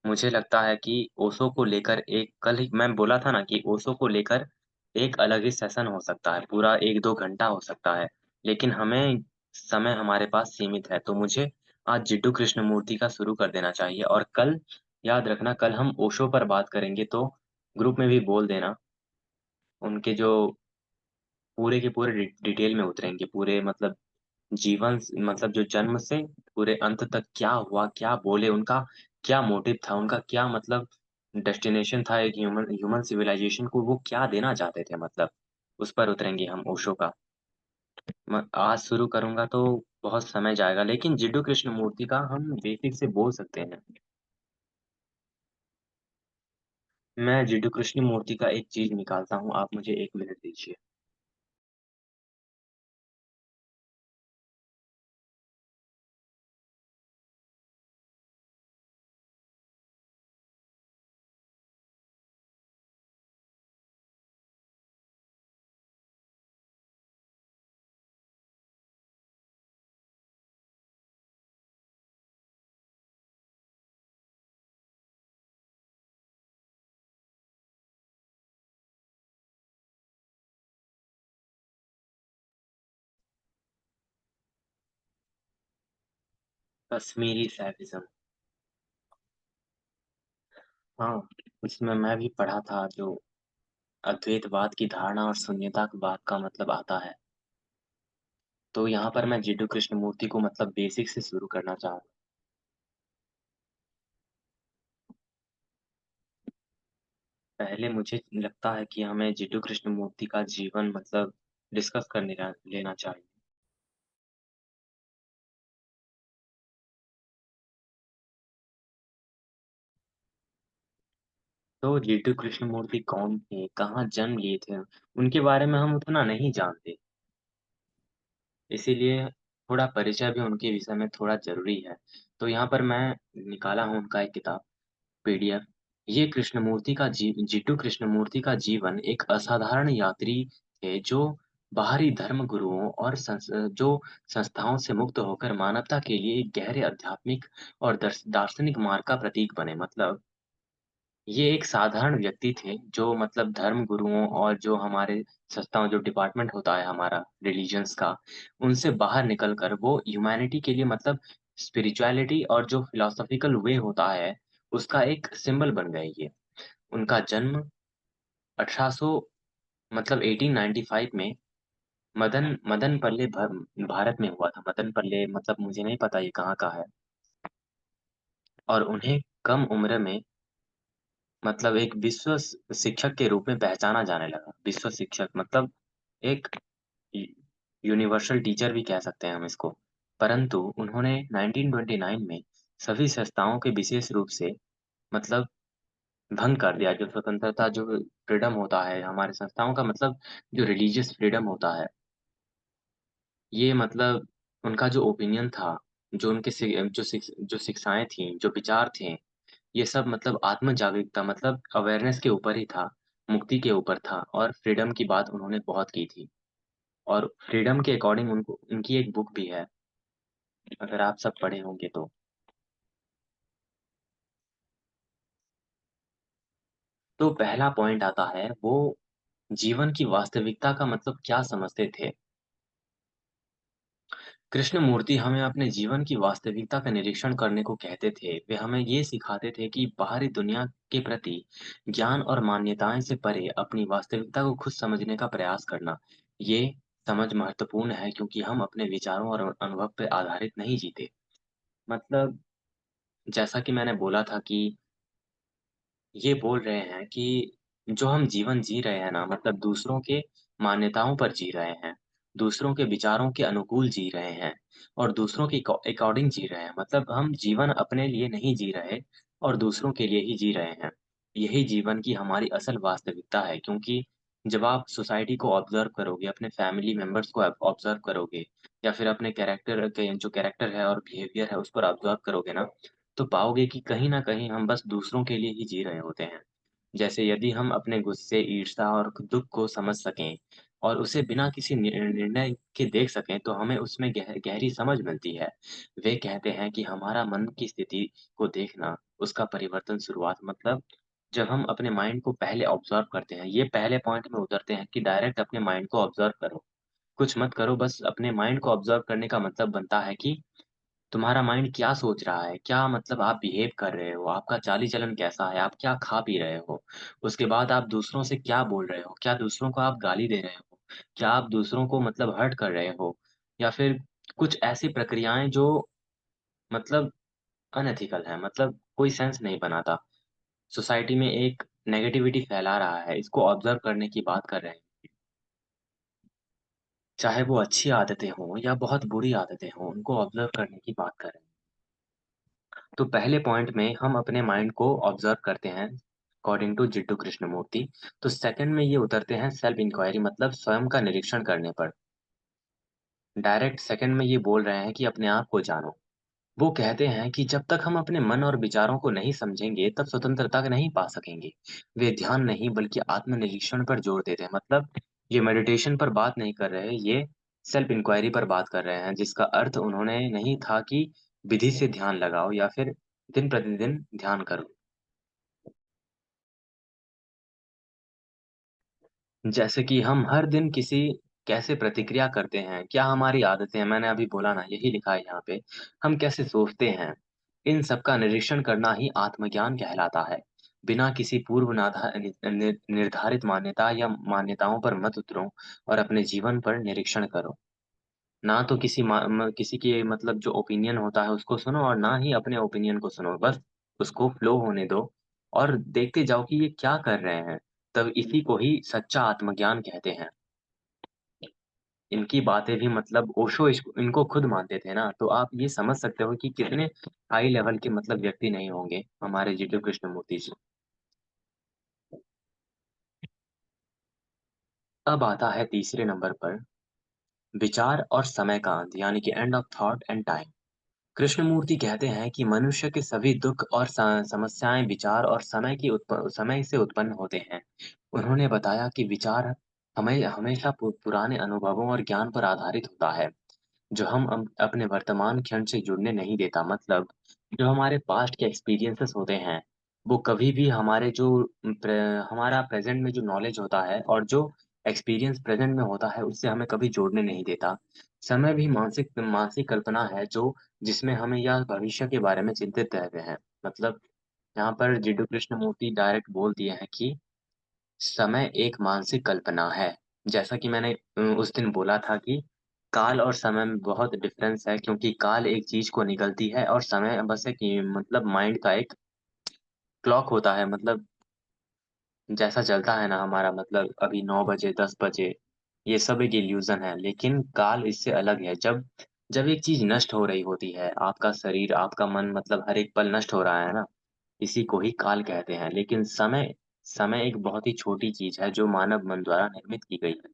Speaker 1: मुझे लगता है कि ओशो को लेकर एक कल ही मैं बोला था ना कि ओशो को लेकर एक अलग ही सेशन हो सकता है, पूरा 1-2 घंटा हो सकता है। लेकिन हमें समय हमारे पास सीमित है, तो मुझे आज जिड्डू कृष्णमूर्ति का शुरू कर देना चाहिए और कल याद रखना कल हम ओशो पर बात करेंगे तो ग्रुप में भी बोल देना, उनके जो पूरे के पूरे डिटेल में उतरेंगे, पूरे मतलब जीवन स मतलब जो जन्म से पूरे अंत तक क्या हुआ, क्या बोले, उनका क्या मोटिव था, उनका क्या मतलब डेस्टिनेशन था एक ह्यूमन ह्यूमन सिविलाइज़ेशन को वो क्या देना चाहते थे मतलब, उस पर उतरेंगे हम ओशो का। मैं आज शुरू करूँगा तो बहुत समय जाएगा, लेकिन जिड्डू कृष्णमूर्ति का हम बेसिक से बोल सकते हैं। मैं जिड्डू कृष्णमूर्ति का एक चीज़ निकालता हूँ, आप मुझे 1 मिनट दीजिए। कश्मीरी सैफिज़्म। हाँ, उसमें मैं भी पढ़ा था जो अद्वैतवाद की धारणा और शून्यतावाद का मतलब आता है। तो यहाँ पर मैं जिड्डू कृष्णमूर्ति को मतलब बेसिक से शुरू करना चाहूँ। पहले मुझे लगता है कि हमें जिड्डू कृष्णमूर्ति का जीवन मतलब डिस्कस कर लेना चाहिए। तो जिड्डू कृष्णमूर्ति कौन थे? कहाँ जन्म लिए थे? उनके बारे में हम उतना नहीं जानते। इसीलिए थोड़ा परिचय भी उनके विषय में थोड़ा ज़रूरी है। तो यहाँ पर मैं निकाला हूँ उनका एक किताब पीडीएफ। ये कृष्णमूर्ति का जीटू कृष्णमूर्ति का जीवन एक असाधारण यात्री थे जो बाहरी धर्म गुरुओं और जो संस्थाओं से मुक्त होकर मानवता के लिए एक गहरे आध्यात्मिक और दार्शनिक मार्ग का प्रतीक बने। मतलब ये एक साधारण व्यक्ति थे जो मतलब धर्म गुरुओं और जो हमारे संस्थाओं जो डिपार्टमेंट होता है हमारा रिलीजन्स का, उनसे बाहर निकल कर वो ह्यूमैनिटी के लिए मतलब स्पिरिचुअलिटी और जो फिलॉसॉफिकल वे होता है, उसका एक सिंबल बन गए ये। उनका जन्म 1800 मतलब 1895 में मदनपल्ले भारत में हुआ था। मदनपल्ले मतलब मुझे नहीं पता ये कहाँ का है। और उन्हें कम उम्र में मतलब एक विश्व शिक्षक के रूप में पहचाना जाने लगा। विश्व शिक्षक मतलब एक यूनिवर्सल टीचर भी कह सकते हैं हम इसको। परंतु उन्होंने 1929 में सभी संस्थाओं के विशेष रूप से मतलब भंग कर दिया। जो स्वतंत्रता जो फ्रीडम होता है हमारे संस्थाओं का मतलब जो रिलीजियस फ्रीडम होता है, ये मतलब उनका जो ओपिनियन था, जो उनके जो शिक्षाएँ थीं, जो विचार थे, ये सब मतलब आत्म जागरूकता मतलब अवेयरनेस के ऊपर ही था, मुक्ति के ऊपर था और फ्रीडम की बात उन्होंने बहुत की थी। और फ्रीडम के अकॉर्डिंग उनको उनकी एक बुक भी है, अगर आप सब पढ़े होंगे तो। तो पहला पॉइंट आता है वो जीवन की वास्तविकता का मतलब क्या समझते थे? कृष्णमूर्ति हमें अपने जीवन की वास्तविकता का निरीक्षण करने को कहते थे। वे हमें ये सिखाते थे कि बाहरी दुनिया के प्रति ज्ञान और मान्यताएं से परे अपनी वास्तविकता को खुद समझने का प्रयास करना। ये समझ महत्वपूर्ण है क्योंकि हम अपने विचारों और अनुभव पर आधारित नहीं जीते। मतलब जैसा कि मैंने बोला था कि ये बोल रहे हैं कि जो हम जीवन जी रहे हैं ना मतलब दूसरों के मान्यताओं पर जी रहे हैं, दूसरों के विचारों के अनुकूल जी रहे हैं और दूसरों के अकॉर्डिंग जी रहे हैं। मतलब हम जीवन अपने लिए नहीं जी रहे और दूसरों के लिए ही जी रहे हैं। यही जीवन की हमारी असल वास्तविकता है क्योंकि जब आप सोसाइटी को ऑब्जर्व करोगे, अपने फैमिली मेंबर्स को ऑब्जर्व करोगे या फिर अपने कैरेक्टर के जो कैरेक्टर है और बिहेवियर है उस पर ऑब्जर्व करोगे ना, तो पाओगे कि कहीं न कहीं हम बस दूसरों के लिए ही जी रहे होते हैं। जैसे यदि हम अपने गुस्से, ईर्ष्या और दुःख को समझ सकें और उसे बिना किसी निर्णय के देख सकें, तो हमें उसमें गहरी समझ मिलती है। वे कहते हैं कि हमारा मन की स्थिति को देखना, उसका परिवर्तन शुरुआत मतलब जब हम अपने माइंड को पहले ऑब्ज़र्व करते हैं, ये पहले पॉइंट में उतरते हैं कि डायरेक्ट अपने माइंड को ऑब्ज़र्व करो। कुछ मत करो, बस अपने माइंड को ऑब्ज़र्व करने का मतलब बनता है कि तुम्हारा माइंड क्या सोच रहा है? क्या मतलब आप बिहेव कर रहे हो? आपका चाल-चलन कैसा है? आप क्या खा-पी रहे हो? उसके बाद आप दूसरों से क्या बोल रहे हो? क्या दूसरों को आप गाली दे रहे हो? क्या आप दूसरों को मतलब हर्ट कर रहे हो? या फिर कुछ ऐसी प्रक्रियाएँ जो मतलब अनएथिकल हैं, मतलब कोई सेंस नहीं बनाता। सोसाइटी में एक नेगेटिविटी फैला रहा है, इसको ऑब्ज़र्व करने की बात कर रहे हैं। चाहे वो अच्छी आदतें हों या बहुत बुरी आदतें हों, उनको ऑब्ज़र्व करने की बात कर रहे हैं। तो पहले पॉइंट में हम अपने माइंड को ऑब्जर्व करते हैं अकॉर्डिंग टू जिड्डू कृष्णमूर्ति। तो सेकंड में ये उतरते हैं सेल्फ इंक्वायरी मतलब स्वयं का निरीक्षण करने पर। डायरेक्ट सेकंड में ये बोल रहे हैं कि अपने आप को जानो। वो कहते हैं कि जब तक हम अपने मन और विचारों को नहीं समझेंगे तब स्वतंत्रता नहीं पा सकेंगे। वे ध्यान नहीं बल्कि आत्मनिरीक्षण पर जोर देते हैं। मतलब ये मेडिटेशन पर बात नहीं कर रहे, ये सेल्फ इंक्वायरी पर बात कर रहे हैं जिसका अर्थ उन्होंने नहीं था कि विधि से ध्यान लगाओ या फिर दिन प्रतिदिन ध्यान करो। जैसे कि हम हर दिन किसी कैसे प्रतिक्रिया करते हैं, क्या हमारी आदतें हैं, मैंने अभी बोला ना यही लिखा है यहाँ पे। हम कैसे सोचते हैं, इन सब का निरीक्षण करना ही आत्मज्ञान कहलाता है। बिना किसी पूर्व निर्धारित मान्यता या मान्यताओं पर मत उतरो और अपने जीवन पर निरीक्षण करो। ना तो किसी के मतलब जो ओपिनियन होता है उसको सुनो और ना ही अपने ओपिनियन को सुनो। बस उसको फ्लो होने दो और देखते जाओ कि ये क्या कर रहे हैं। तब इसी को ही सच्चा आत्मज्ञान कहते हैं। इनकी बातें भी मतलब ओशो इनको खुद मानते थे ना, तो आप ये समझ सकते हो कि कितने हाई लेवल के मतलब व्यक्ति नहीं होंगे हमारे जीटू कृष्णमूर्ति जी। अब आता है तीसरे नंबर पर विचार और समय का अंत यानी कि end of thought and time. Krishnamurti कहते हैं कि मनुष्य के सभी दुख और समस्याएं विचार और समय से उत्पन्न होते हैं। उन्होंने बताया कि विचार हमें हमेशा पुराने अनुभवों और ज्ञान पर आधारित होता है, जो हम अपने वर्तमान क्षण से जुड़ने नहीं देता। मतलब जो हमारे पास्ट के एक्सपीरियंसेस होते हैं, वो कभी भी हमारे जो हमारा प्रेजेंट में जो नॉलेज होता है और जो एक्सपीरियंस प्रेजेंट में होता है, उससे हमें कभी जोड़ने नहीं देता। समय भी मानसिक मानसिक कल्पना है जो जिसमें हमें या भविष्य के बारे में चिंतित रहते हैं। मतलब यहाँ पर जिड्डू कृष्णमूर्ति डायरेक्ट बोल दिए हैं कि समय एक मानसिक कल्पना है। जैसा कि मैंने उस दिन बोला था कि काल और समय में बहुत डिफरेंस है, क्योंकि काल एक चीज़ को निगलती है और समय बस एक मतलब माइंड का एक क्लॉक होता है। मतलब जैसा चलता है ना हमारा, मतलब अभी 9 बजे, 10 बजे, ये सब एक इल्यूज़न है। लेकिन काल इससे अलग है। जब जब एक चीज़ नष्ट हो रही होती है, आपका शरीर, आपका मन, मतलब हर एक पल नष्ट हो रहा है ना, इसी को ही काल कहते हैं। लेकिन समय समय एक बहुत ही छोटी चीज़ है जो मानव मन द्वारा निर्मित की गई है।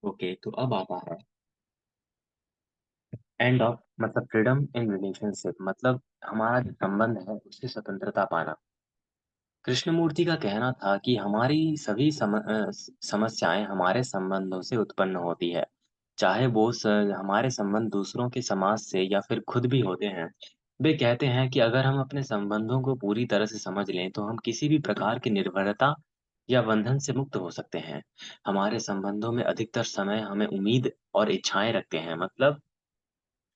Speaker 1: ओके, तो अब आता है एंड ऑफ, मतलब फ्रीडम इन रिलेशनशिप, मतलब हमारा जो संबंध है उससे स्वतंत्रता पाना। कृष्णमूर्ति का कहना था कि हमारी सभी समस्याएं हमारे संबंधों से उत्पन्न होती है, चाहे वो हमारे संबंध दूसरों के समाज से या फिर खुद भी होते हैं। वे कहते हैं कि अगर हम अपने संबंधों को पूरी तरह से समझ लें तो हम किसी भी प्रकार की निर्भरता या बंधन से मुक्त हो सकते हैं। हमारे संबंधों में अधिकतर समय हमें उम्मीद और इच्छाएं रखते हैं। मतलब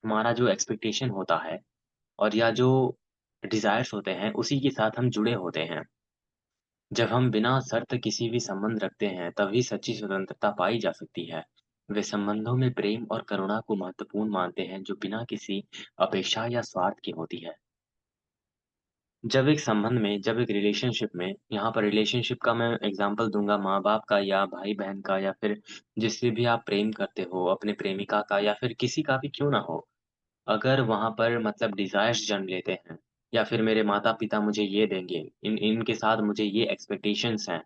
Speaker 1: हमारा जो एक्सपेक्टेशन होता है और या जो डिजायर्स होते हैं, उसी के साथ हम जुड़े होते हैं। जब हम बिना शर्त किसी भी संबंध रखते हैं, तभी सच्ची स्वतंत्रता पाई जा सकती है। वे संबंधों में प्रेम और करुणा को महत्वपूर्ण मानते हैं, जो बिना किसी अपेक्षा या स्वार्थ की होती है। जब एक रिलेशनशिप में, यहाँ पर रिलेशनशिप का मैं एग्जांपल दूंगा, माँ बाप का या भाई बहन का, या फिर जिससे भी आप प्रेम करते हो, अपने प्रेमिका का या फिर किसी का भी क्यों ना हो। अगर वहाँ पर मतलब डिज़ायर्स जन्म लेते हैं, या फिर मेरे माता-पिता मुझे ये देंगे, इनके साथ मुझे ये एक्सपेक्टेशंस हैं,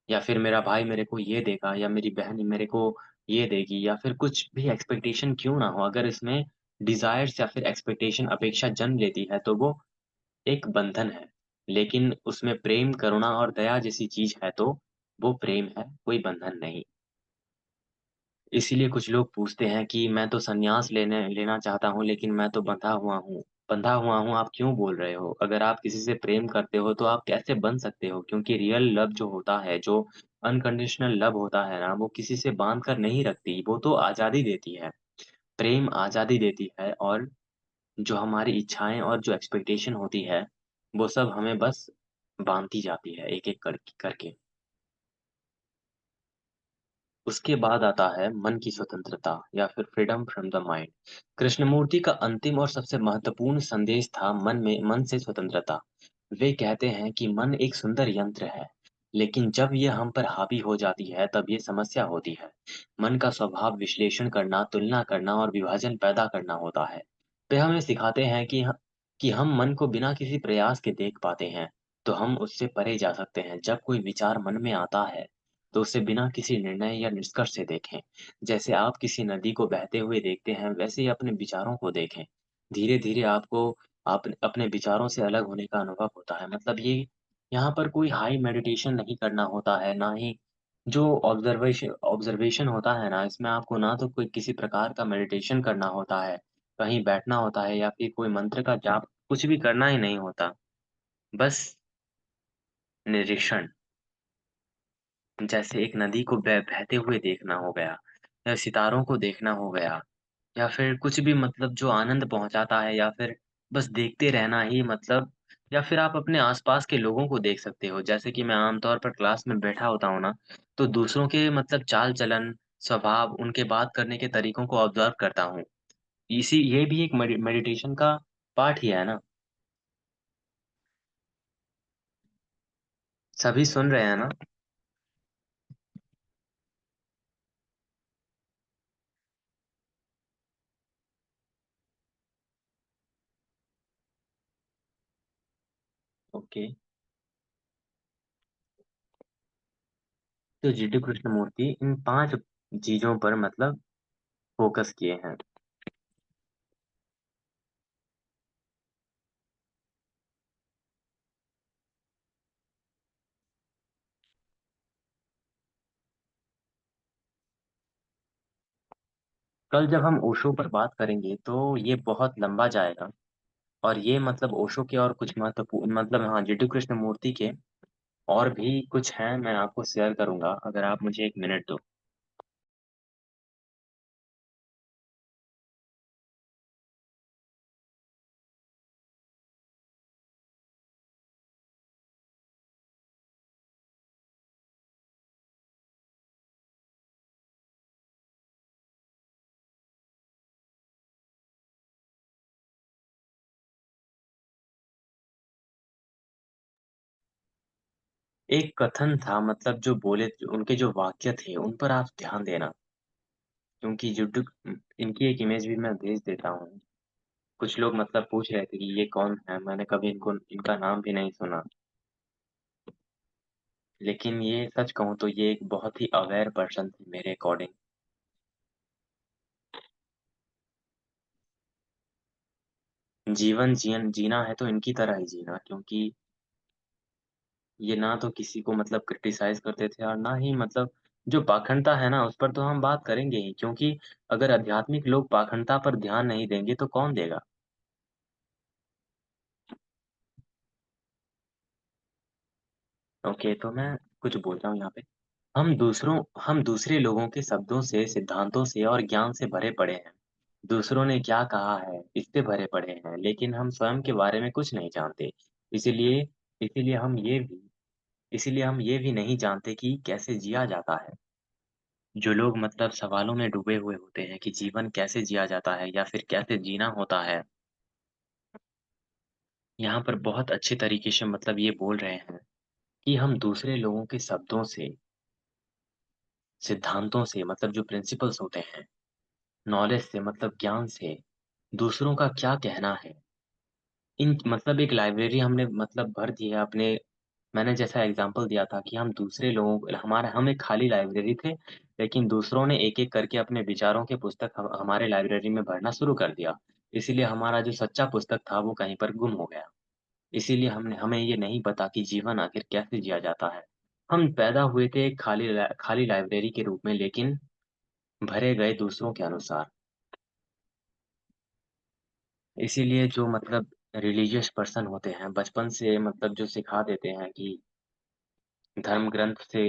Speaker 1: या फिर मेरा भाई मेरे को ये देगा, या मेरी बहन मेरे को ये देगी, या फिर कुछ भी एक्सपेक्टेशन क्यों ना हो, अगर इसमें डिज़ायर्स या फिर एक्सपेक्टेशन, अपेक्षा जन्म लेती है, तो वो एक बंधन है। लेकिन उसमें प्रेम, करुणा और दया जैसी चीज़ है, तो वो प्रेम है, कोई बंधन नहीं। इसीलिए कुछ लोग पूछते हैं कि मैं तो संन्यास लेने लेना चाहता हूँ, लेकिन मैं तो बंधा हुआ हूँ। बंधा हुआ हूँ, आप क्यों बोल रहे हो? अगर आप किसी से प्रेम करते हो, तो आप कैसे बंध सकते हो? क्योंकि रियल लव जो होता है, जो अनकंडीशनल लव होता है ना, वो किसी से बाँध कर नहीं रखती, वो तो आज़ादी देती है। प्रेम आज़ादी देती है, और जो हमारी इच्छाएँ और जो एक्सपेक्टेशन होती है, वो सब हमें बस बाँधती जाती है एक-एक करके। उसके बाद आता है मन की स्वतंत्रता, या फिर freedom from the mind. Krishnamurti का अंतिम और सबसे महत्वपूर्ण संदेश था मन से स्वतंत्रता। वे कहते हैं कि मन एक सुंदर यंत्र है, लेकिन जब यह हम पर हावी हो जाती है, तब ये समस्या होती है। मन का स्वभाव विश्लेषण करना, तुलना करना और विभाजन पैदा करना होता है। वे हमें सिखाते हैं कि हम मन को बिना किसी प्रयास के देख पाते हैं, तो हम उससे परे जा सकते हैं। जब कोई विचार मन में आता है, तो उसे बिना किसी निर्णय या निष्कर्ष से देखें। जैसे आप किसी नदी को बहते हुए देखते हैं, वैसे ही अपने विचारों को देखें। धीरे-धीरे आपको आप अपने विचारों से अलग होने का अनुभव होता है। मतलब ये यहाँ पर कोई हाई मेडिटेशन नहीं करना होता है, ना ही जो ऑब्जर्वेशन होता है ना, इसमें आपको ना तो कोई किसी प्रकार का मेडिटेशन करना होता है, कहीं बैठना होता है, या फिर कोई मंत्र का जाप, कुछ भी करना ही नहीं होता। बस निरीक्षण। जैसे एक नदी को बहते हुए देखना हो गया, या सितारों को देखना हो गया, या फिर कुछ भी, मतलब जो आनंद पहुँचाता है, या फिर बस देखते रहना ही, मतलब या फिर आप अपने आस-पास के लोगों को देख सकते हो। जैसे कि मैं आम तौर पर क्लास में बैठा होता हूँ ना, तो दूसरों के मतलब चाल-चलन, स्वभाव, उनके बात करने के तरीकों को ऑब्ज़र्व करता हूँ। ये भी एक मेडिटेशन का पार्ट ही है ना। सभी सुन रहे हैं ना? ओके। तो जीडी कृष्णमूर्ति इन 5 चीज़ों पर मतलब फ़ोकस किए हैं। कल जब हम ओशो पर बात करेंगे तो ये बहुत लंबा जाएगा और ये मतलब ओशो के और कुछ महत्वपूर्ण मतलब हाँ, जीडी कृष्णमूर्ति के और भी कुछ हैं, मैं आपको शेयर करूँगा, अगर आप मुझे 1 मिनट दो। एक कथन था मतलब जो बोले उनके जो वाक्य थे, उन पर आप ध्यान देना, क्योंकि यूट्यूब इनकी एक इमेज भी मैं भेज देता हूँ। कुछ लोग मतलब पूछ रहे थे कि ये कौन है? मैंने कभी इनका नाम भी नहीं सुना। लेकिन ये सच कहूँ तो ये एक बहुत ही अवेयर पर्सन थे मेरे अकॉर्डिंग। जीना है तो इनकी तरह ही जीना, क्योंकि ये ना तो किसी को मतलब क्रिटिसाइज़ करते थे और ना ही मतलब जो पाखंडता है ना, उस पर तो हम बात करेंगे ही, क्योंकि अगर आध्यात्मिक लोग पाखंडता पर ध्यान नहीं देंगे तो कौन देगा? ओके, तो मैं कुछ बोलता हूँ यहाँ पे। हम दूसरे लोगों के शब्दों से, सिद्धांतों से और ज्ञान से भरे पड़े हैं। दूसरों ने क्या कहा है, इससे भरे पड़े हैं, लेकिन हम स्वयं के बारे में कुछ नहीं जानते। इसीलिए इसीलिए हम ये भी इसीलिए हम ये भी नहीं जानते कि कैसे जिया जाता है। जो लोग मतलब सवालों में डूबे हुए होते हैं कि जीवन कैसे जिया जाता है या फिर कैसे जीना होता है, यहाँ पर बहुत अच्छे तरीके से मतलब ये बोल रहे हैं कि हम दूसरे लोगों के शब्दों से, सिद्धांतों से मतलब जो प्रिंसिपल्स होते हैं, नॉलेज से मतलब ज्ञान से, दूसरों का क्या कहना है, इन मतलब एक लाइब्रेरी हमने मतलब भर दी है अपने। मैंने जैसा एग्जांपल दिया था कि हम दूसरे लोगों हमारे हम एक खाली लाइब्रेरी थे, लेकिन दूसरों ने एक-एक करके अपने विचारों के पुस्तक हमारे लाइब्रेरी में भरना शुरू कर दिया। इसीलिए हमारा जो सच्चा पुस्तक था वो कहीं पर गुम हो गया। इसीलिए हमें ये नहीं पता कि जीवन आखिर कैसे जिया जाता है। हम पैदा हुए थे एक खाली लाइब्रेरी के रूप में, लेकिन भरे गए दूसरों के अनुसार। इसीलिए जो मतलब रिलीजियस पर्सन होते हैं, बचपन से मतलब जो सिखा देते हैं कि धर्म ग्रंथ से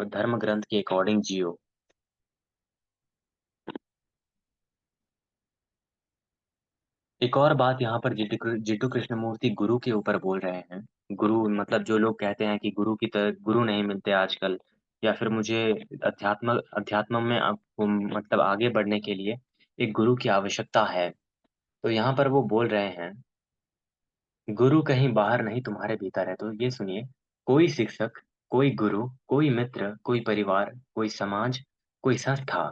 Speaker 1: धर्म ग्रंथ के अकॉर्डिंग जियो। एक और बात यहाँ पर जीतू कृष्णमूर्ति गुरु के ऊपर बोल रहे हैं। गुरु मतलब जो लोग कहते हैं कि गुरु की तरह गुरु नहीं मिलते आजकल, या फिर मुझे अध्यात्म में मतलब आगे बढ़ने के लिए एक गुरु की आवश्यकता है। तो यहाँ पर वो बोल रहे हैं, गुरु कहीं बाहर नहीं तुम्हारे भीतर है। तो ये सुनिए, कोई शिक्षक, कोई गुरु, कोई मित्र, कोई परिवार, कोई समाज, कोई संस्था,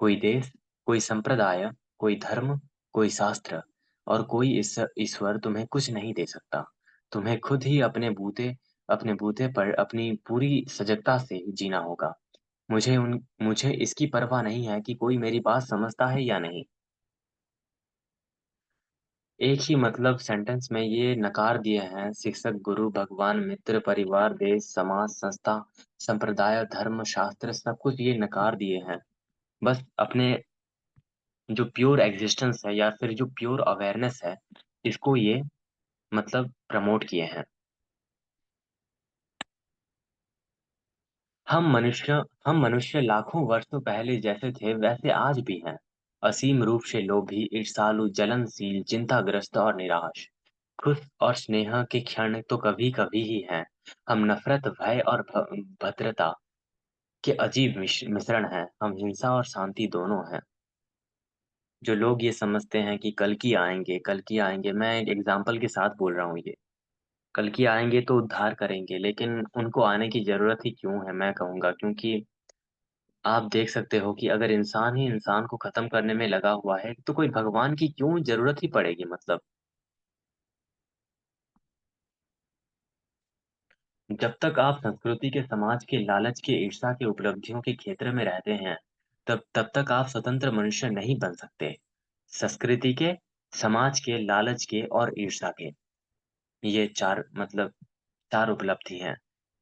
Speaker 1: कोई देश, कोई संप्रदाय, कोई धर्म, कोई शास्त्र और कोई ईश्वर तुम्हें कुछ नहीं दे सकता। तुम्हें खुद ही अपने बूते पर अपनी पूरी सजगता से जीना होगा। मुझे इसकी परवाह नहीं है कि कोई मेरी बात समझता है या नहीं। एक ही मतलब सेंटेंस में ये नकार दिए हैं, शिक्षक, गुरु, भगवान, मित्र, परिवार, देश, समाज, संस्था, संप्रदाय, धर्म, शास्त्र, सब कुछ ये नकार दिए हैं। बस अपने जो प्योर एग्जिस्टेंस है या फिर जो प्योर अवेयरनेस है, इसको ये मतलब प्रमोट किए हैं। हम मनुष्य लाखों वर्षों पहले जैसे थे वैसे आज भी हैं। असीम रूप से लोभी, ईर्ष्यालु, जलनशील, चिंताग्रस्त और निराश। खुश और स्नेह के क्षण तो कभी-कभी ही हैं। हम नफ़रत, भय और भद्रता के अजीब मिश्रण हैं। हम हिंसा और शांति दोनों हैं। जो लोग ये समझते हैं कि कल की आएँगे, मैं एक एग्ज़ाम्पल के साथ बोल रहा हूँ ये। कल की आएँगे तो उद्धार करेंगे, लेकिन उनको आने की ज़रूरत ही क्यों है मैं कहूँगा, क्योंकि आप देख सकते हो कि अगर इंसान ही इंसान को खत्म करने में लगा हुआ है, तो कोई भगवान की क्यों ज़रूरत ही पड़ेगी मतलब। जब तक आप संस्कृति के, समाज के, लालच के, ईर्ष्या के, उपलब्धियों के क्षेत्र में रहते हैं, तब तब तक आप स्वतंत्र मनुष्य नहीं बन सकते। संस्कृति के, समाज के, लालच के और ईर्ष्या के, ये 4 मतलब 4 उपलब्धि हैं।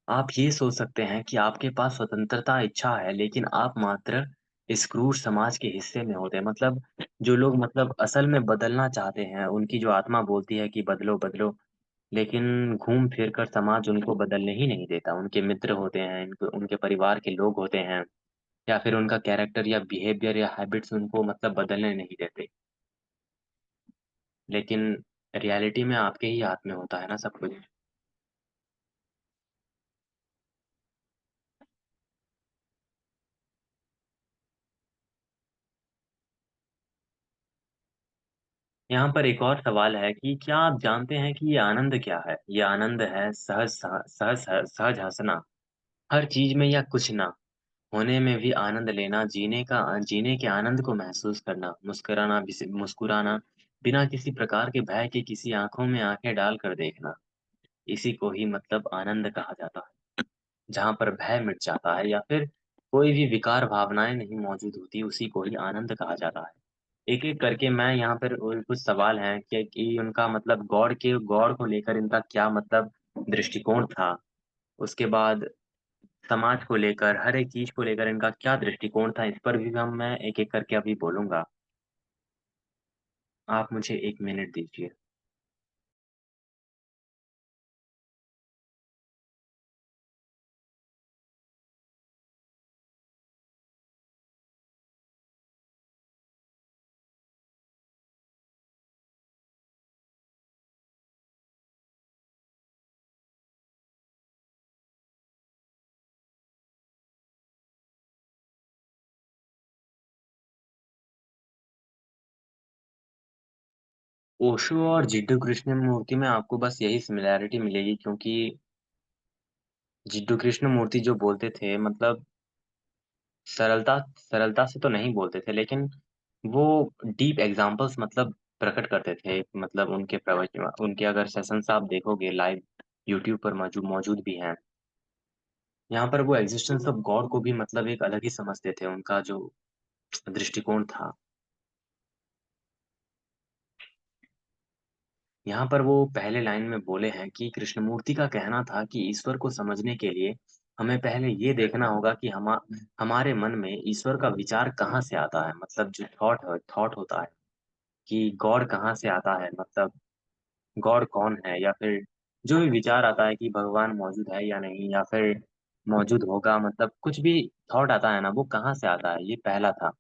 Speaker 1: आप ये सोच सकते हैं कि आपके पास स्वतंत्रता इच्छा है, लेकिन आप मात्र इस क्रूर समाज के हिस्से में होते हैं। मतलब जो लोग मतलब असल में बदलना चाहते हैं, उनकी जो आत्मा बोलती है कि बदलो, बदलो, लेकिन घूम फिर कर समाज उनको बदलने ही नहीं देता। उनके मित्र होते हैं, उनके परिवार के लोग होते हैं, या फिर उनका कैरेक्टर या बिहेवियर या हैबिट्स उनको मतलब बदलने नहीं देते। लेकिन रियलिटी में आपके ही हाथ में होता है ना सब कुछ। यहाँ पर एक और सवाल है कि क्या आप जानते हैं कि ये आनंद क्या है? ये आनंद है सहज हँसना, हर चीज़ में या कुछ ना होने में भी आनंद लेना, जीने के आनंद को महसूस करना, मुस्कुराना, बिना किसी प्रकार के भय के किसी आँखों में आँखें डालकर देखना, इसी को ही मतलब आनंद कहा जाता है। जहाँ पर भय मिट जाता है या फिर कोई भी विकार भावनाएँ नहीं मौजूद होती, उसी को ही आनंद कहा जाता है। एक-एक करके मैं यहाँ पर कुछ सवाल हैं कि उनका मतलब गॉड को लेकर इनका क्या मतलब दृष्टिकोण था? उसके बाद समाज को लेकर, हर एक चीज़ को लेकर इनका क्या दृष्टिकोण था, इस पर भी हम मैं एक-एक करके अभी बोलूँगा। आप मुझे 1 मिनट दीजिए। ओशो और जिड्डू कृष्णमूर्ति में आपको बस यही सिमिलैरिटी मिलेगी, क्योंकि जिड्डू कृष्णमूर्ति जो बोलते थे मतलब सरलता सरलता से तो नहीं बोलते थे, लेकिन वो डीप एग्ज़ाम्पल्स मतलब प्रकट करते थे। मतलब उनके अगर सेशंस आप देखोगे लाइव यूट्यूब पर मौजूद भी हैं। यहाँ पर वो एक्जिस्टेंस ऑफ गॉड को भी मतलब एक अलग ही समझते थे, उनका जो दृष्टिकोण था। यहाँ पर वो पहले लाइन में बोले हैं कि कृष्णमूर्ति का कहना था कि ईश्वर को समझने के लिए हमें पहले ये देखना होगा कि हमारे मन में ईश्वर का विचार कहाँ से आता है। मतलब जो थॉट होता है कि गॉड कहाँ से आता है, मतलब गॉड कौन है, या फिर जो भी विचार आता है कि भगवान मौजूद है या नहीं, या फिर मौजूद होगा, मतलब कुछ भी थॉट आता है ना, वो कहाँ से आता है, ये पहला था।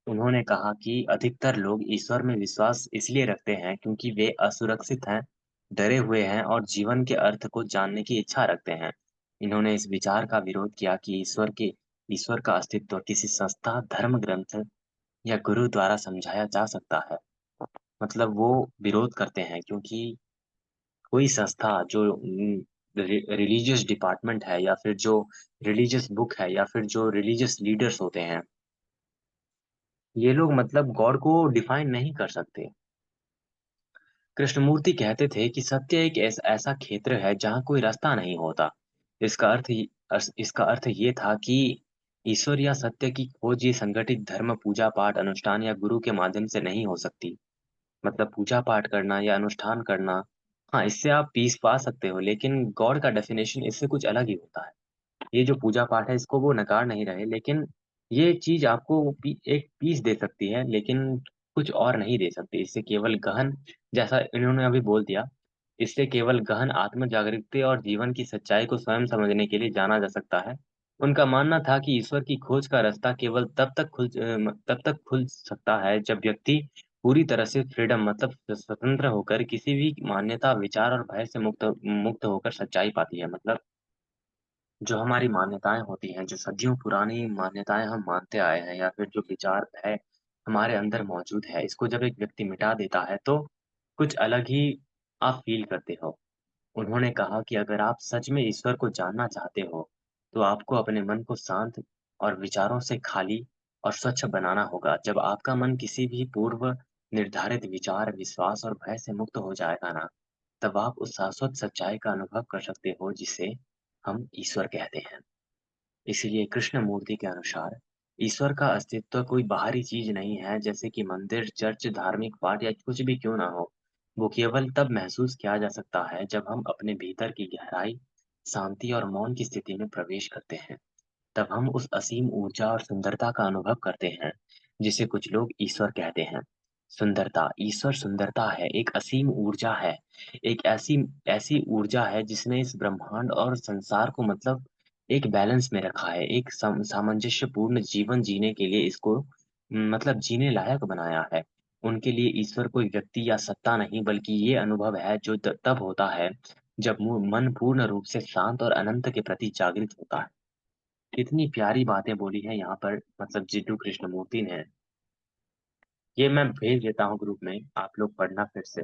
Speaker 1: उन्होंने कहा कि अधिकतर लोग ईश्वर में विश्वास इसलिए रखते हैं क्योंकि वे असुरक्षित हैं, डरे हुए हैं और जीवन के अर्थ को जानने की इच्छा रखते हैं। इन्होंने इस विचार का विरोध किया कि ईश्वर का अस्तित्व किसी संस्था, धर्म ग्रंथ या गुरु द्वारा समझाया जा सकता है। मतलब वो विरोध करते हैं क्योंकि कोई संस्था जो रिलीजियस डिपार्टमेंट है, या फिर जो रिलीजियस बुक है, या फिर जो रिलीजियस लीडर्स होते हैं, ये लोग मतलब गॉड को डिफाइन नहीं कर सकते। कृष्णमूर्ति कहते थे कि सत्य एक ऐसा क्षेत्र है जहाँ कोई रास्ता नहीं होता। इसका अर्थ ये था कि ईश्वर या सत्य की खोज ये संगठित धर्म, पूजा पाठ, अनुष्ठान या गुरु के माध्यम से नहीं हो सकती। मतलब पूजा पाठ करना या अनुष्ठान करना, हाँ, इससे आप पीस पा सकते हो, लेकिन गॉड का डेफिनेशन इससे कुछ अलग ही होता है। ये जो पूजा-पाठ है इसको वो नकार नहीं रहे, लेकिन ये चीज़ आपको एक पीस दे सकती है, लेकिन कुछ और नहीं दे सकती। इससे केवल गहन, जैसा इन्होंने अभी बोल दिया, इससे केवल गहन आत्म जागरूकता और जीवन की सच्चाई को स्वयं समझने के लिए जाना जा सकता है। उनका मानना था कि ईश्वर की खोज का रास्ता केवल तब तक खुल सकता है जब व्यक्ति पूरी तरह से फ्रीडम मतलब स्वतंत्र होकर किसी भी मान्यता, विचार और भय से मुक्त होकर सच्चाई पाती है। मतलब जो हमारी मान्यताएँ होती हैं, जो सदियों पुरानी मान्यताएँ हम मानते आए हैं, या फिर जो विचार है हमारे अंदर मौजूद है, इसको जब एक व्यक्ति मिटा देता है तो कुछ अलग ही आप फ़ील करते हो। उन्होंने कहा कि अगर आप सच में ईश्वर को जानना चाहते हो, तो आपको अपने मन को शांत और विचारों से खाली और स्वच्छ बनाना होगा। जब आपका मन किसी भी पूर्व निर्धारित विचार, विश्वास और भय से मुक्त हो जाएगा ना, तब आप उस शाश्वत सच्चाई का अनुभव कर सकते हो, जिसे हम ईश्वर कहते हैं। इसीलिए कृष्ण मूर्ति के अनुसार ईश्वर का अस्तित्व कोई बाहरी चीज नहीं है, जैसे कि मंदिर, चर्च, धार्मिक पाठ या कुछ भी क्यों ना हो। वो केवल तब महसूस किया जा सकता है जब हम अपने भीतर की गहराई, शांति और मौन की स्थिति में प्रवेश करते हैं। तब हम उस असीम ऊर्जा और सुंदरता का अनुभव करते हैं, जिसे कुछ लोग ईश्वर कहते हैं। सुंदरता, ईश्वर सुंदरता है, एक असीम ऊर्जा है, एक ऐसी ऐसी ऊर्जा है जिसने इस ब्रह्मांड और संसार को मतलब एक बैलेंस में रखा है, एक सामंजस्यपूर्ण जीवन जीने के लिए इसको मतलब जीने लायक बनाया है। उनके लिए ईश्वर कोई व्यक्ति या सत्ता नहीं, बल्कि ये अनुभव है जो तब होता है जब मन पूर्ण रूप से शांत और अनंत के प्रति जागृत होता है। कितनी प्यारी बातें बोली हैं यहाँ पर मतलब जिड्डू कृष्णमूर्ति ने। ये मैं भेज देता हूँ ग्रुप में, आप लोग पढ़ना फिर से।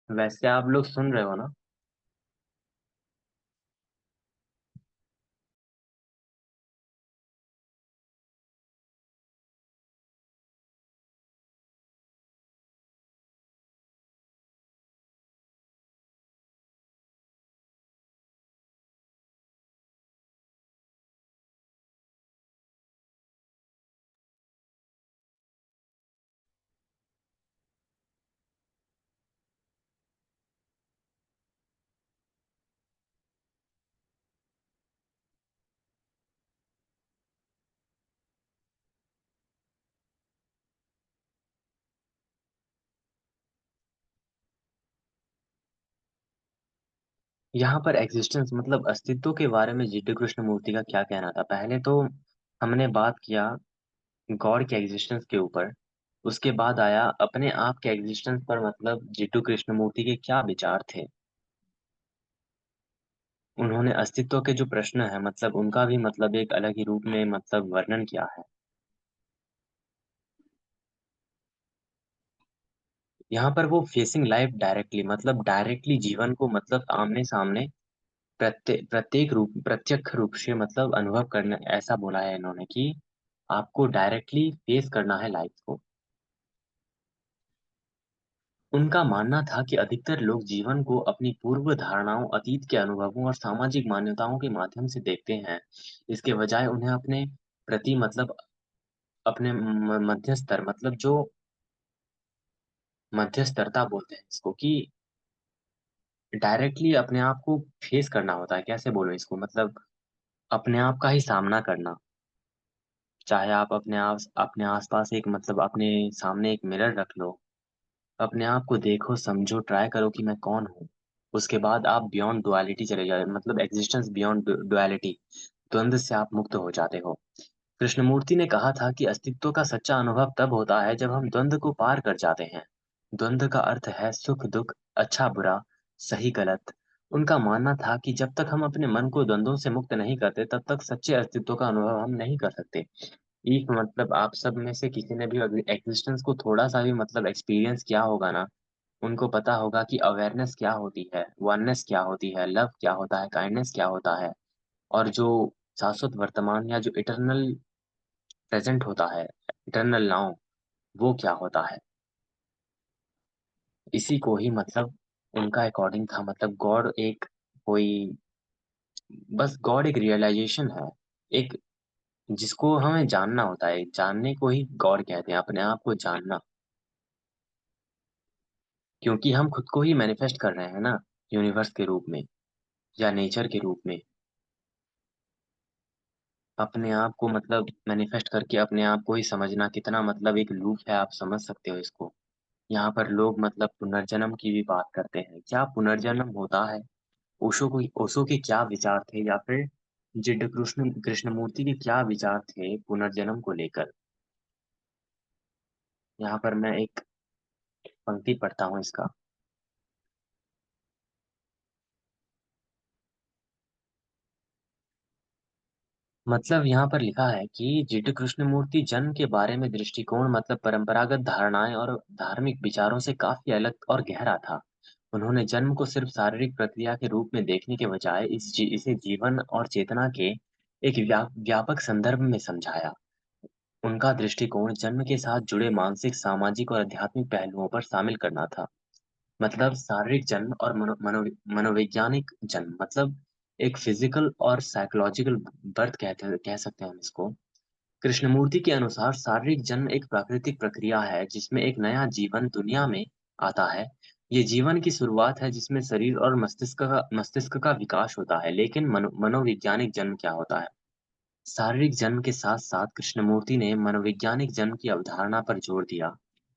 Speaker 1: वैसे आप लोग सुन रहे हो ना? यहाँ पर एग्जिस्टेंस मतलब अस्तित्व के बारे में जिड्डू कृष्णमूर्ति का क्या कहना था। पहले तो हमने बात किया गॉड के एग्जिस्टेंस के ऊपर, उसके बाद आया अपने आप के एग्जिस्टेंस पर, मतलब जिड्डू कृष्णमूर्ति के क्या विचार थे। उन्होंने अस्तित्व के जो प्रश्न है मतलब उनका भी मतलब एक अलग ही रूप में मतलब वर्णन किया है। यहाँ पर वो फेसिंग लाइफ डायरेक्टली मतलब डायरेक्टली जीवन को मतलब आमने सामने प्रत्यक्ष रूप से मतलब अनुभव करना, ऐसा बोला है इन्होंने कि आपको डायरेक्टली फेस करना है लाइफ को। उनका मानना था कि अधिकतर लोग जीवन को अपनी पूर्व धारणाओं, अतीत के अनुभवों और सामाजिक मान्यताओं के माध्यम से देखते हैं। इसके बजाय उन्हें अपने प्रति मतलब अपने मध्य स्तर मतलब जो मध्य स्तरता बोलते हैं इसको, कि डायरेक्टली अपने आप को फेस करना होता है। कैसे बोलूं इसको, मतलब अपने आप का ही सामना करना। चाहे आप अपने आसपास एक मतलब अपने सामने एक मिरर रख लो, अपने आप को देखो, समझो, ट्राई करो कि मैं कौन हूँ। उसके बाद आप बियॉन्ड डुअलिटी चले जाए, मतलब एग्जिस्टेंस बियॉन्ड डुअलिटी, द्वंद्व से आप मुक्त हो जाते हो। कृष्णमूर्ति ने कहा था कि अस्तित्व का सच्चा अनुभव तब होता है जब हम द्वंद्व को पार कर जाते हैं। द्वंद्व का अर्थ है सुख दुख, अच्छा बुरा, सही गलत। उनका मानना था कि जब तक हम अपने मन को द्वंद्वों से मुक्त नहीं करते, तब तक सच्चे अस्तित्व का अनुभव हम नहीं कर सकते। एक मतलब आप सब में से किसी ने भी एग्जिस्टेंस को थोड़ा सा भी मतलब एक्सपीरियंस किया होगा ना, उनको पता होगा कि अवेयरनेस क्या होती है, वननेस क्या होती है, लव क्या होता है, काइंडनेस क्या होता है, और जो शाश्वत वर्तमान या जो इटरनल प्रेजेंट होता है, इटरनल नाउ, वो क्या होता है। इसी को ही मतलब उनका अकॉर्डिंग था, मतलब गॉड एक कोई, बस गॉड एक रियलाइजेशन है, एक जिसको हमें जानना होता है, जानने को ही गॉड कहते हैं, अपने आप को जानना। क्योंकि हम खुद को ही मैनिफेस्ट कर रहे हैं ना, यूनिवर्स के रूप में या नेचर के रूप में। अपने आप को मतलब मैनिफेस्ट करके अपने आप को ही समझना कितना मतलब एक लूप है, आप समझ सकते हो इसको। यहाँ पर लोग मतलब पुनर्जन्म की भी बात करते हैं, क्या पुनर्जन्म होता है? ओशो के क्या विचार थे, या फिर जिड्ड कृष्णमूर्ति के क्या विचार थे पुनर्जन्म को लेकर? यहाँ पर मैं एक पंक्ति पढ़ता हूँ इसका। मतलब यहाँ पर लिखा है कि जीडू कृष्णमूर्ति जन्म के बारे में दृष्टिकोण मतलब परंपरागत धारणाएं और धार्मिक विचारों से काफी अलग और गहरा था। उन्होंने जन्म को सिर्फ शारीरिक प्रक्रिया के रूप में देखने के बजाय इसे जीवन और चेतना के एक व्यापक संदर्भ में समझाया। उनका दृष्टिकोण जन्म के साथ जुड़े मानसिक, सामाजिक और आध्यात्मिक पहलुओं पर शामिल करना था। मतलब शारीरिक जन्म और मनोवैज्ञानिक जन्म मतलब एक फिजिकल और साइकोलॉजिकल बर्थ कहते कह सकते हैं हम इसको। कृष्णमूर्ति के अनुसार शारीरिक जन्म एक प्राकृतिक प्रक्रिया है जिसमें एक नया जीवन दुनिया में आता है। ये जीवन की शुरुआत है जिसमें शरीर और मस्तिष्क का विकास होता है। लेकिन मनोवैज्ञानिक जन्म क्या होता है? शारीरिक जन्म के साथ-साथ कृष्णमूर्ति ने मनोवैज्ञानिक जन्म की अवधारणा पर जोर दिया।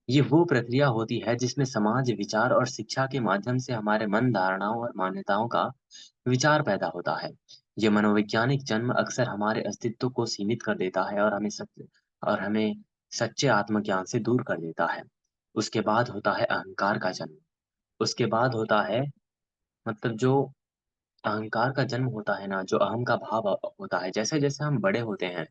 Speaker 1: ये वो प्रक्रिया होती है जिसमें समाज, विचार और शिक्षा के माध्यम से हमारे मन, धारणाओं और मान्यताओं का विचार पैदा होता है। ये मनोवैज्ञानिक जन्म अक्सर हमारे अस्तित्व को सीमित कर देता है और हमें सच्चे आत्मज्ञान से दूर कर देता है। उसके बाद होता है अहंकार का जन्म। उसके बाद होता है मतलब जो अहंकार का जन्म होता है ना, जो अहम का भाव होता है, जैसे-जैसे हम बड़े होते हैं,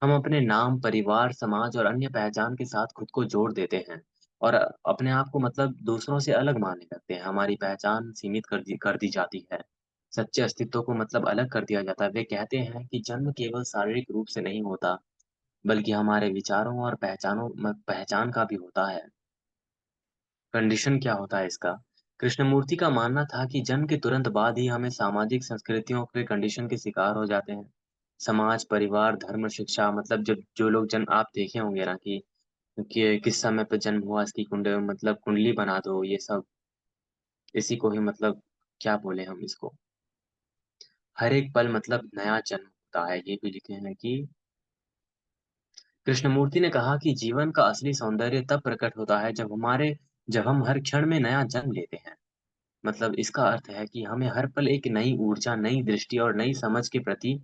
Speaker 1: हम अपने नाम, परिवार, समाज और अन्य पहचान के साथ खुद को जोड़ देते हैं और अपने आप को मतलब दूसरों से अलग मानने लगते हैं। हमारी पहचान सीमित कर दी जाती है। सच्चे अस्तित्व को मतलब अलग कर दिया जाता है। वे कहते हैं कि जन्म केवल शारीरिक रूप से नहीं होता, बल्कि हमारे विचारों और पहचान का भी होता है। कंडीशन क्या होता है इसका? कृष्णमूर्ति का मानना था कि जन्म के तुरंत बाद ही हमें सामाजिक संस्कृतियों के कंडीशन के शिकार हो जाते हैं। समाज, परिवार, धर्म, शिक्षा मतलब जब जो लोग जन्म आप देखे होंगे ना कि किस समय पे जन्म हुआ इसकी मतलब कुंडली बना दो, ये सब इसी को ही मतलब क्या बोले हम इसको? हर एक पल मतलब नया जन्म होता है। ये भी लिखे हैं कि कृष्णमूर्ति ने कहा कि जीवन का असली सौंदर्य तब प्रकट होता है जब हम हर क्षण में नया जन्म लेते हैं। मतलब इसका अर्थ है कि हमें हर पल एक नई ऊर्जा, नई दृष्टि और नई समझ के प्रति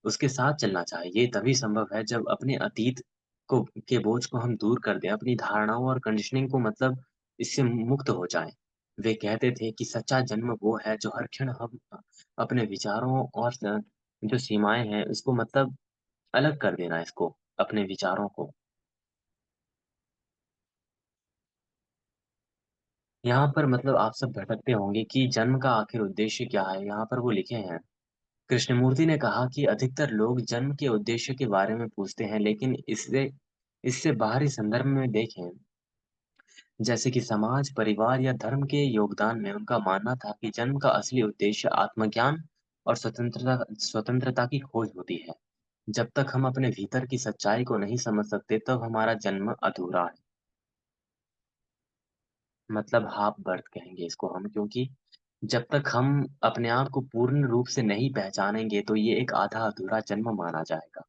Speaker 1: उसके साथ चलना चाहिए। ये तभी संभव है जब अपने अतीत को के बोझ को हम दूर कर दें, अपनी धारणाओं और कंडीशनिंग को मतलब इससे मुक्त हो जाएँ। वे कहते थे कि सच्चा जन्म वो है जो हर क्षण हम अपने विचारों और जो सीमाएँ हैं उसको मतलब अलग कर देना इसको, अपने विचारों को। यहाँ पर मतलब आप सब भटकते होंगे कि जन्म का आखिर उद्देश्य क्या है? यहाँ पर वो लिखे हैं कृष्णमूर्ति ने कहा कि अधिकतर लोग जन्म के उद्देश्य के बारे में पूछते हैं, लेकिन इससे इससे बाहरी संदर्भ में देखें, जैसे कि समाज, परिवार या धर्म के योगदान में उनका मानना था कि जन्म का असली उद्देश्य आत्मज्ञान और स्वतंत्रता की खोज होती है। जब तक हम अपने भीतर की सच्चाई को नहीं समझ सकते, तब हमारा जन्म अधूरा है। मतलब हाफ बर्थ कहेंगे इसको हम, क्योंकि जब तक हम अपने आप को पूर्ण रूप से नहीं पहचानेंगे, तो ये एक आधा अधूरा जन्म माना जाएगा।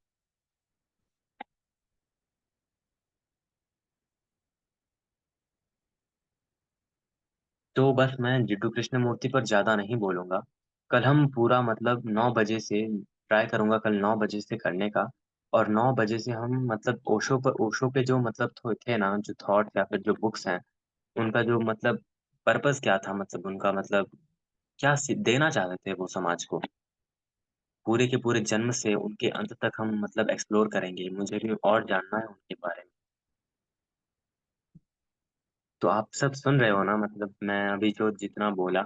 Speaker 1: तो बस मैं जिड्डू कृष्णमूर्ति पर ज़्यादा नहीं बोलूँगा। कल हम पूरा मतलब 9 बजे से ट्राई करूँगा कल 9 बजे से करने का और 9 बजे से हम मतलब ओशो के जो मतलब थे ना, जो थॉट्स या फिर जो बुक्स हैं, उनका जो मतलब पर्पज़ क्या था मतलब उनका मतलब क्या देना चाहते थे वो समाज को। पूरे के पूरे जन्म से उनके अंत तक हम मतलब एक्सप्लोर करेंगे। मुझे भी और जानना है उनके बारे में। तो आप सब सुन रहे हो ना मतलब मैं अभी जो जितना बोला?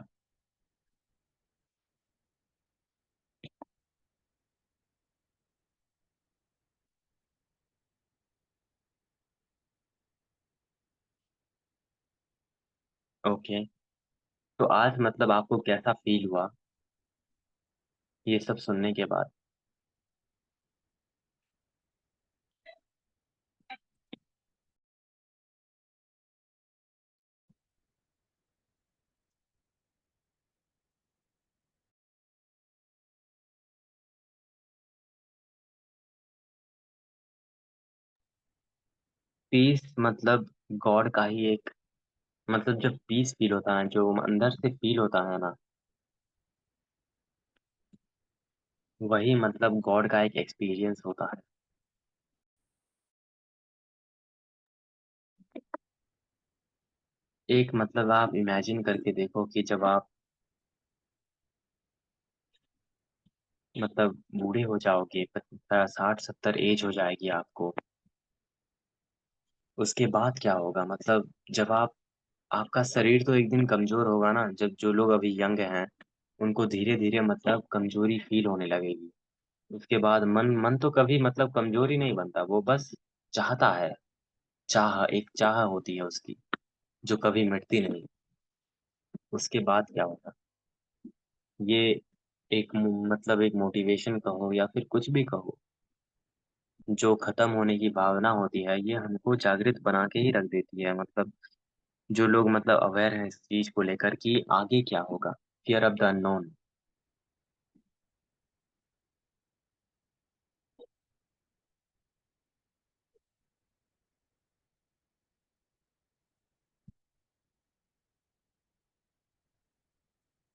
Speaker 1: ओके। तो आज मतलब आपको कैसा फ़ील हुआ, ये सब सुनने के बाद? पीस मतलब गॉड का ही एक मतलब जब पीस फ़ील होता है, जो अंदर से फ़ील होता है ना, वही मतलब गॉड का एक एक्सपीरियंस होता है। एक मतलब आप इमेजिन करके देखो कि जब आप मतलब बूढ़े हो जाओगे, 60-70 एज हो जाएगी आपको। उसके बाद क्या होगा? मतलब जब आपका शरीर तो एक दिन कमजोर होगा ना, जब जो लोग अभी यंग हैं उनको धीरे धीरे मतलब कमजोरी फील होने लगेगी। उसके बाद मन मन तो कभी मतलब कमजोर ही नहीं बनता, वो बस चाहता है। एक चाह होती है उसकी, जो कभी मिटती नहीं। उसके बाद क्या होगा? ये मतलब एक मोटिवेशन कहो या फिर कुछ भी कहो, जो खत्म होने की भावना होती है ये हमको जागृत बना के ही रख देती है। मतलब जो लोग मतलब अवेयर हैं इस चीज को लेकर कि आगे क्या होगा, फियर ऑफ द अननोन।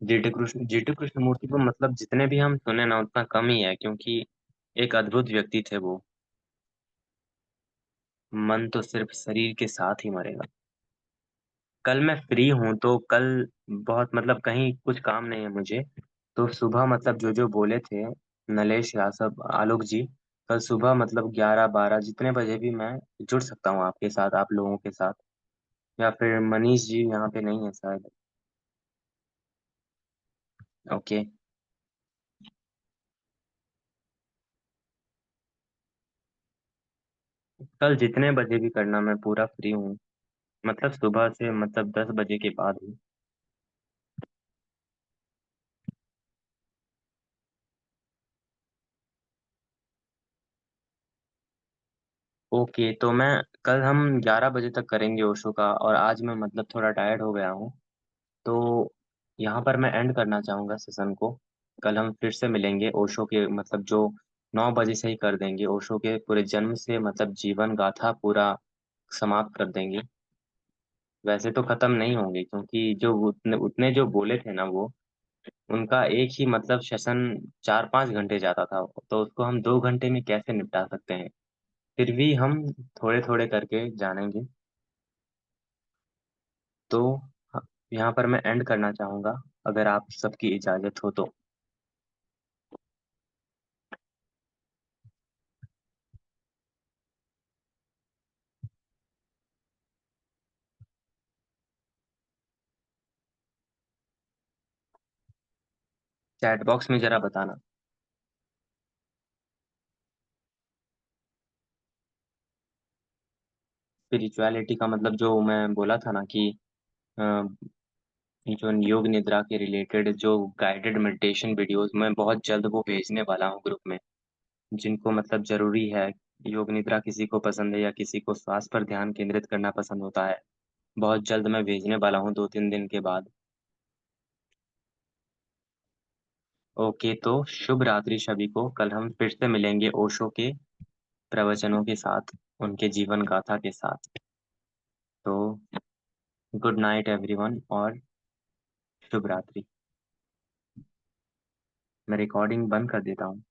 Speaker 1: जीटू कृष्णमूर्ति को मतलब जितने भी हम सुने ना उतना कम ही है, क्योंकि एक अद्भुत व्यक्ति थे वो। मन तो सिर्फ शरीर के साथ ही मरेगा। कल मैं फ्री हूँ, तो कल बहुत मतलब कहीं कुछ काम नहीं है मुझे। तो सुबह मतलब जो जो बोले थे नलेश या सब आलोक जी, कल सुबह मतलब 11-12 जितने बजे भी मैं जुड़ सकता हूँ आपके साथ, आप लोगों के साथ। या फिर मनीष जी यहाँ पे नहीं है शायद। ओके। कल जितने बजे भी करना, मैं पूरा फ्री हूँ। मतलब सुबह से मतलब 10 बजे के बाद हूँ। ओके, तो मैं कल हम 11 बजे तक करेंगे ओशो का। और आज मैं मतलब थोड़ा टायर्ड हो गया हूँ, तो यहाँ पर मैं एंड करना चाहूँगा सेशन को। कल हम फिर से मिलेंगे ओशो के मतलब जो 9 बजे से ही कर देंगे, ओशो के पूरे जन्म से मतलब जीवन गाथा पूरा समाप्त कर देंगे। वैसे तो खत्म नहीं होंगे, क्योंकि जो उतने उतने जो बोले थे ना वो, उनका एक ही मतलब सेशन 4-5 घंटे जाता था, तो उसको हम 2 घंटे में कैसे निपटा सकते हैं? फिर भी हम थोड़े थोड़े करके जानेंगे। तो यहाँ पर मैं एंड करना चाहूँगा, अगर आप सबकी इजाज़त हो तो। चैट बॉक्स में जरा बताना। स्पिरिचुअलिटी का मतलब जो मैं बोला था ना कि अ, जो योग निद्रा के रिलेटेड जो गाइडेड मेडिटेशन वीडियोस मैं बहुत जल्द वो भेजने वाला हूँ ग्रुप में, जिनको मतलब जरूरी है। योग निद्रा किसी को पसंद है या किसी को श्वास पर ध्यान केंद्रित करना पसंद होता है, बहुत जल्द मैं भेजने वाला हूँ 2-3 दिन के बाद। ओके, तो शुभ रात्रि सभी को। कल हम फिर से मिलेंगे ओशो के प्रवचनों के साथ, उनके जीवन गाथा के साथ। तो गुड नाइट एवरीवन, और शुभ रात्रि। मैं रिकॉर्डिंग बंद कर देता हूँ।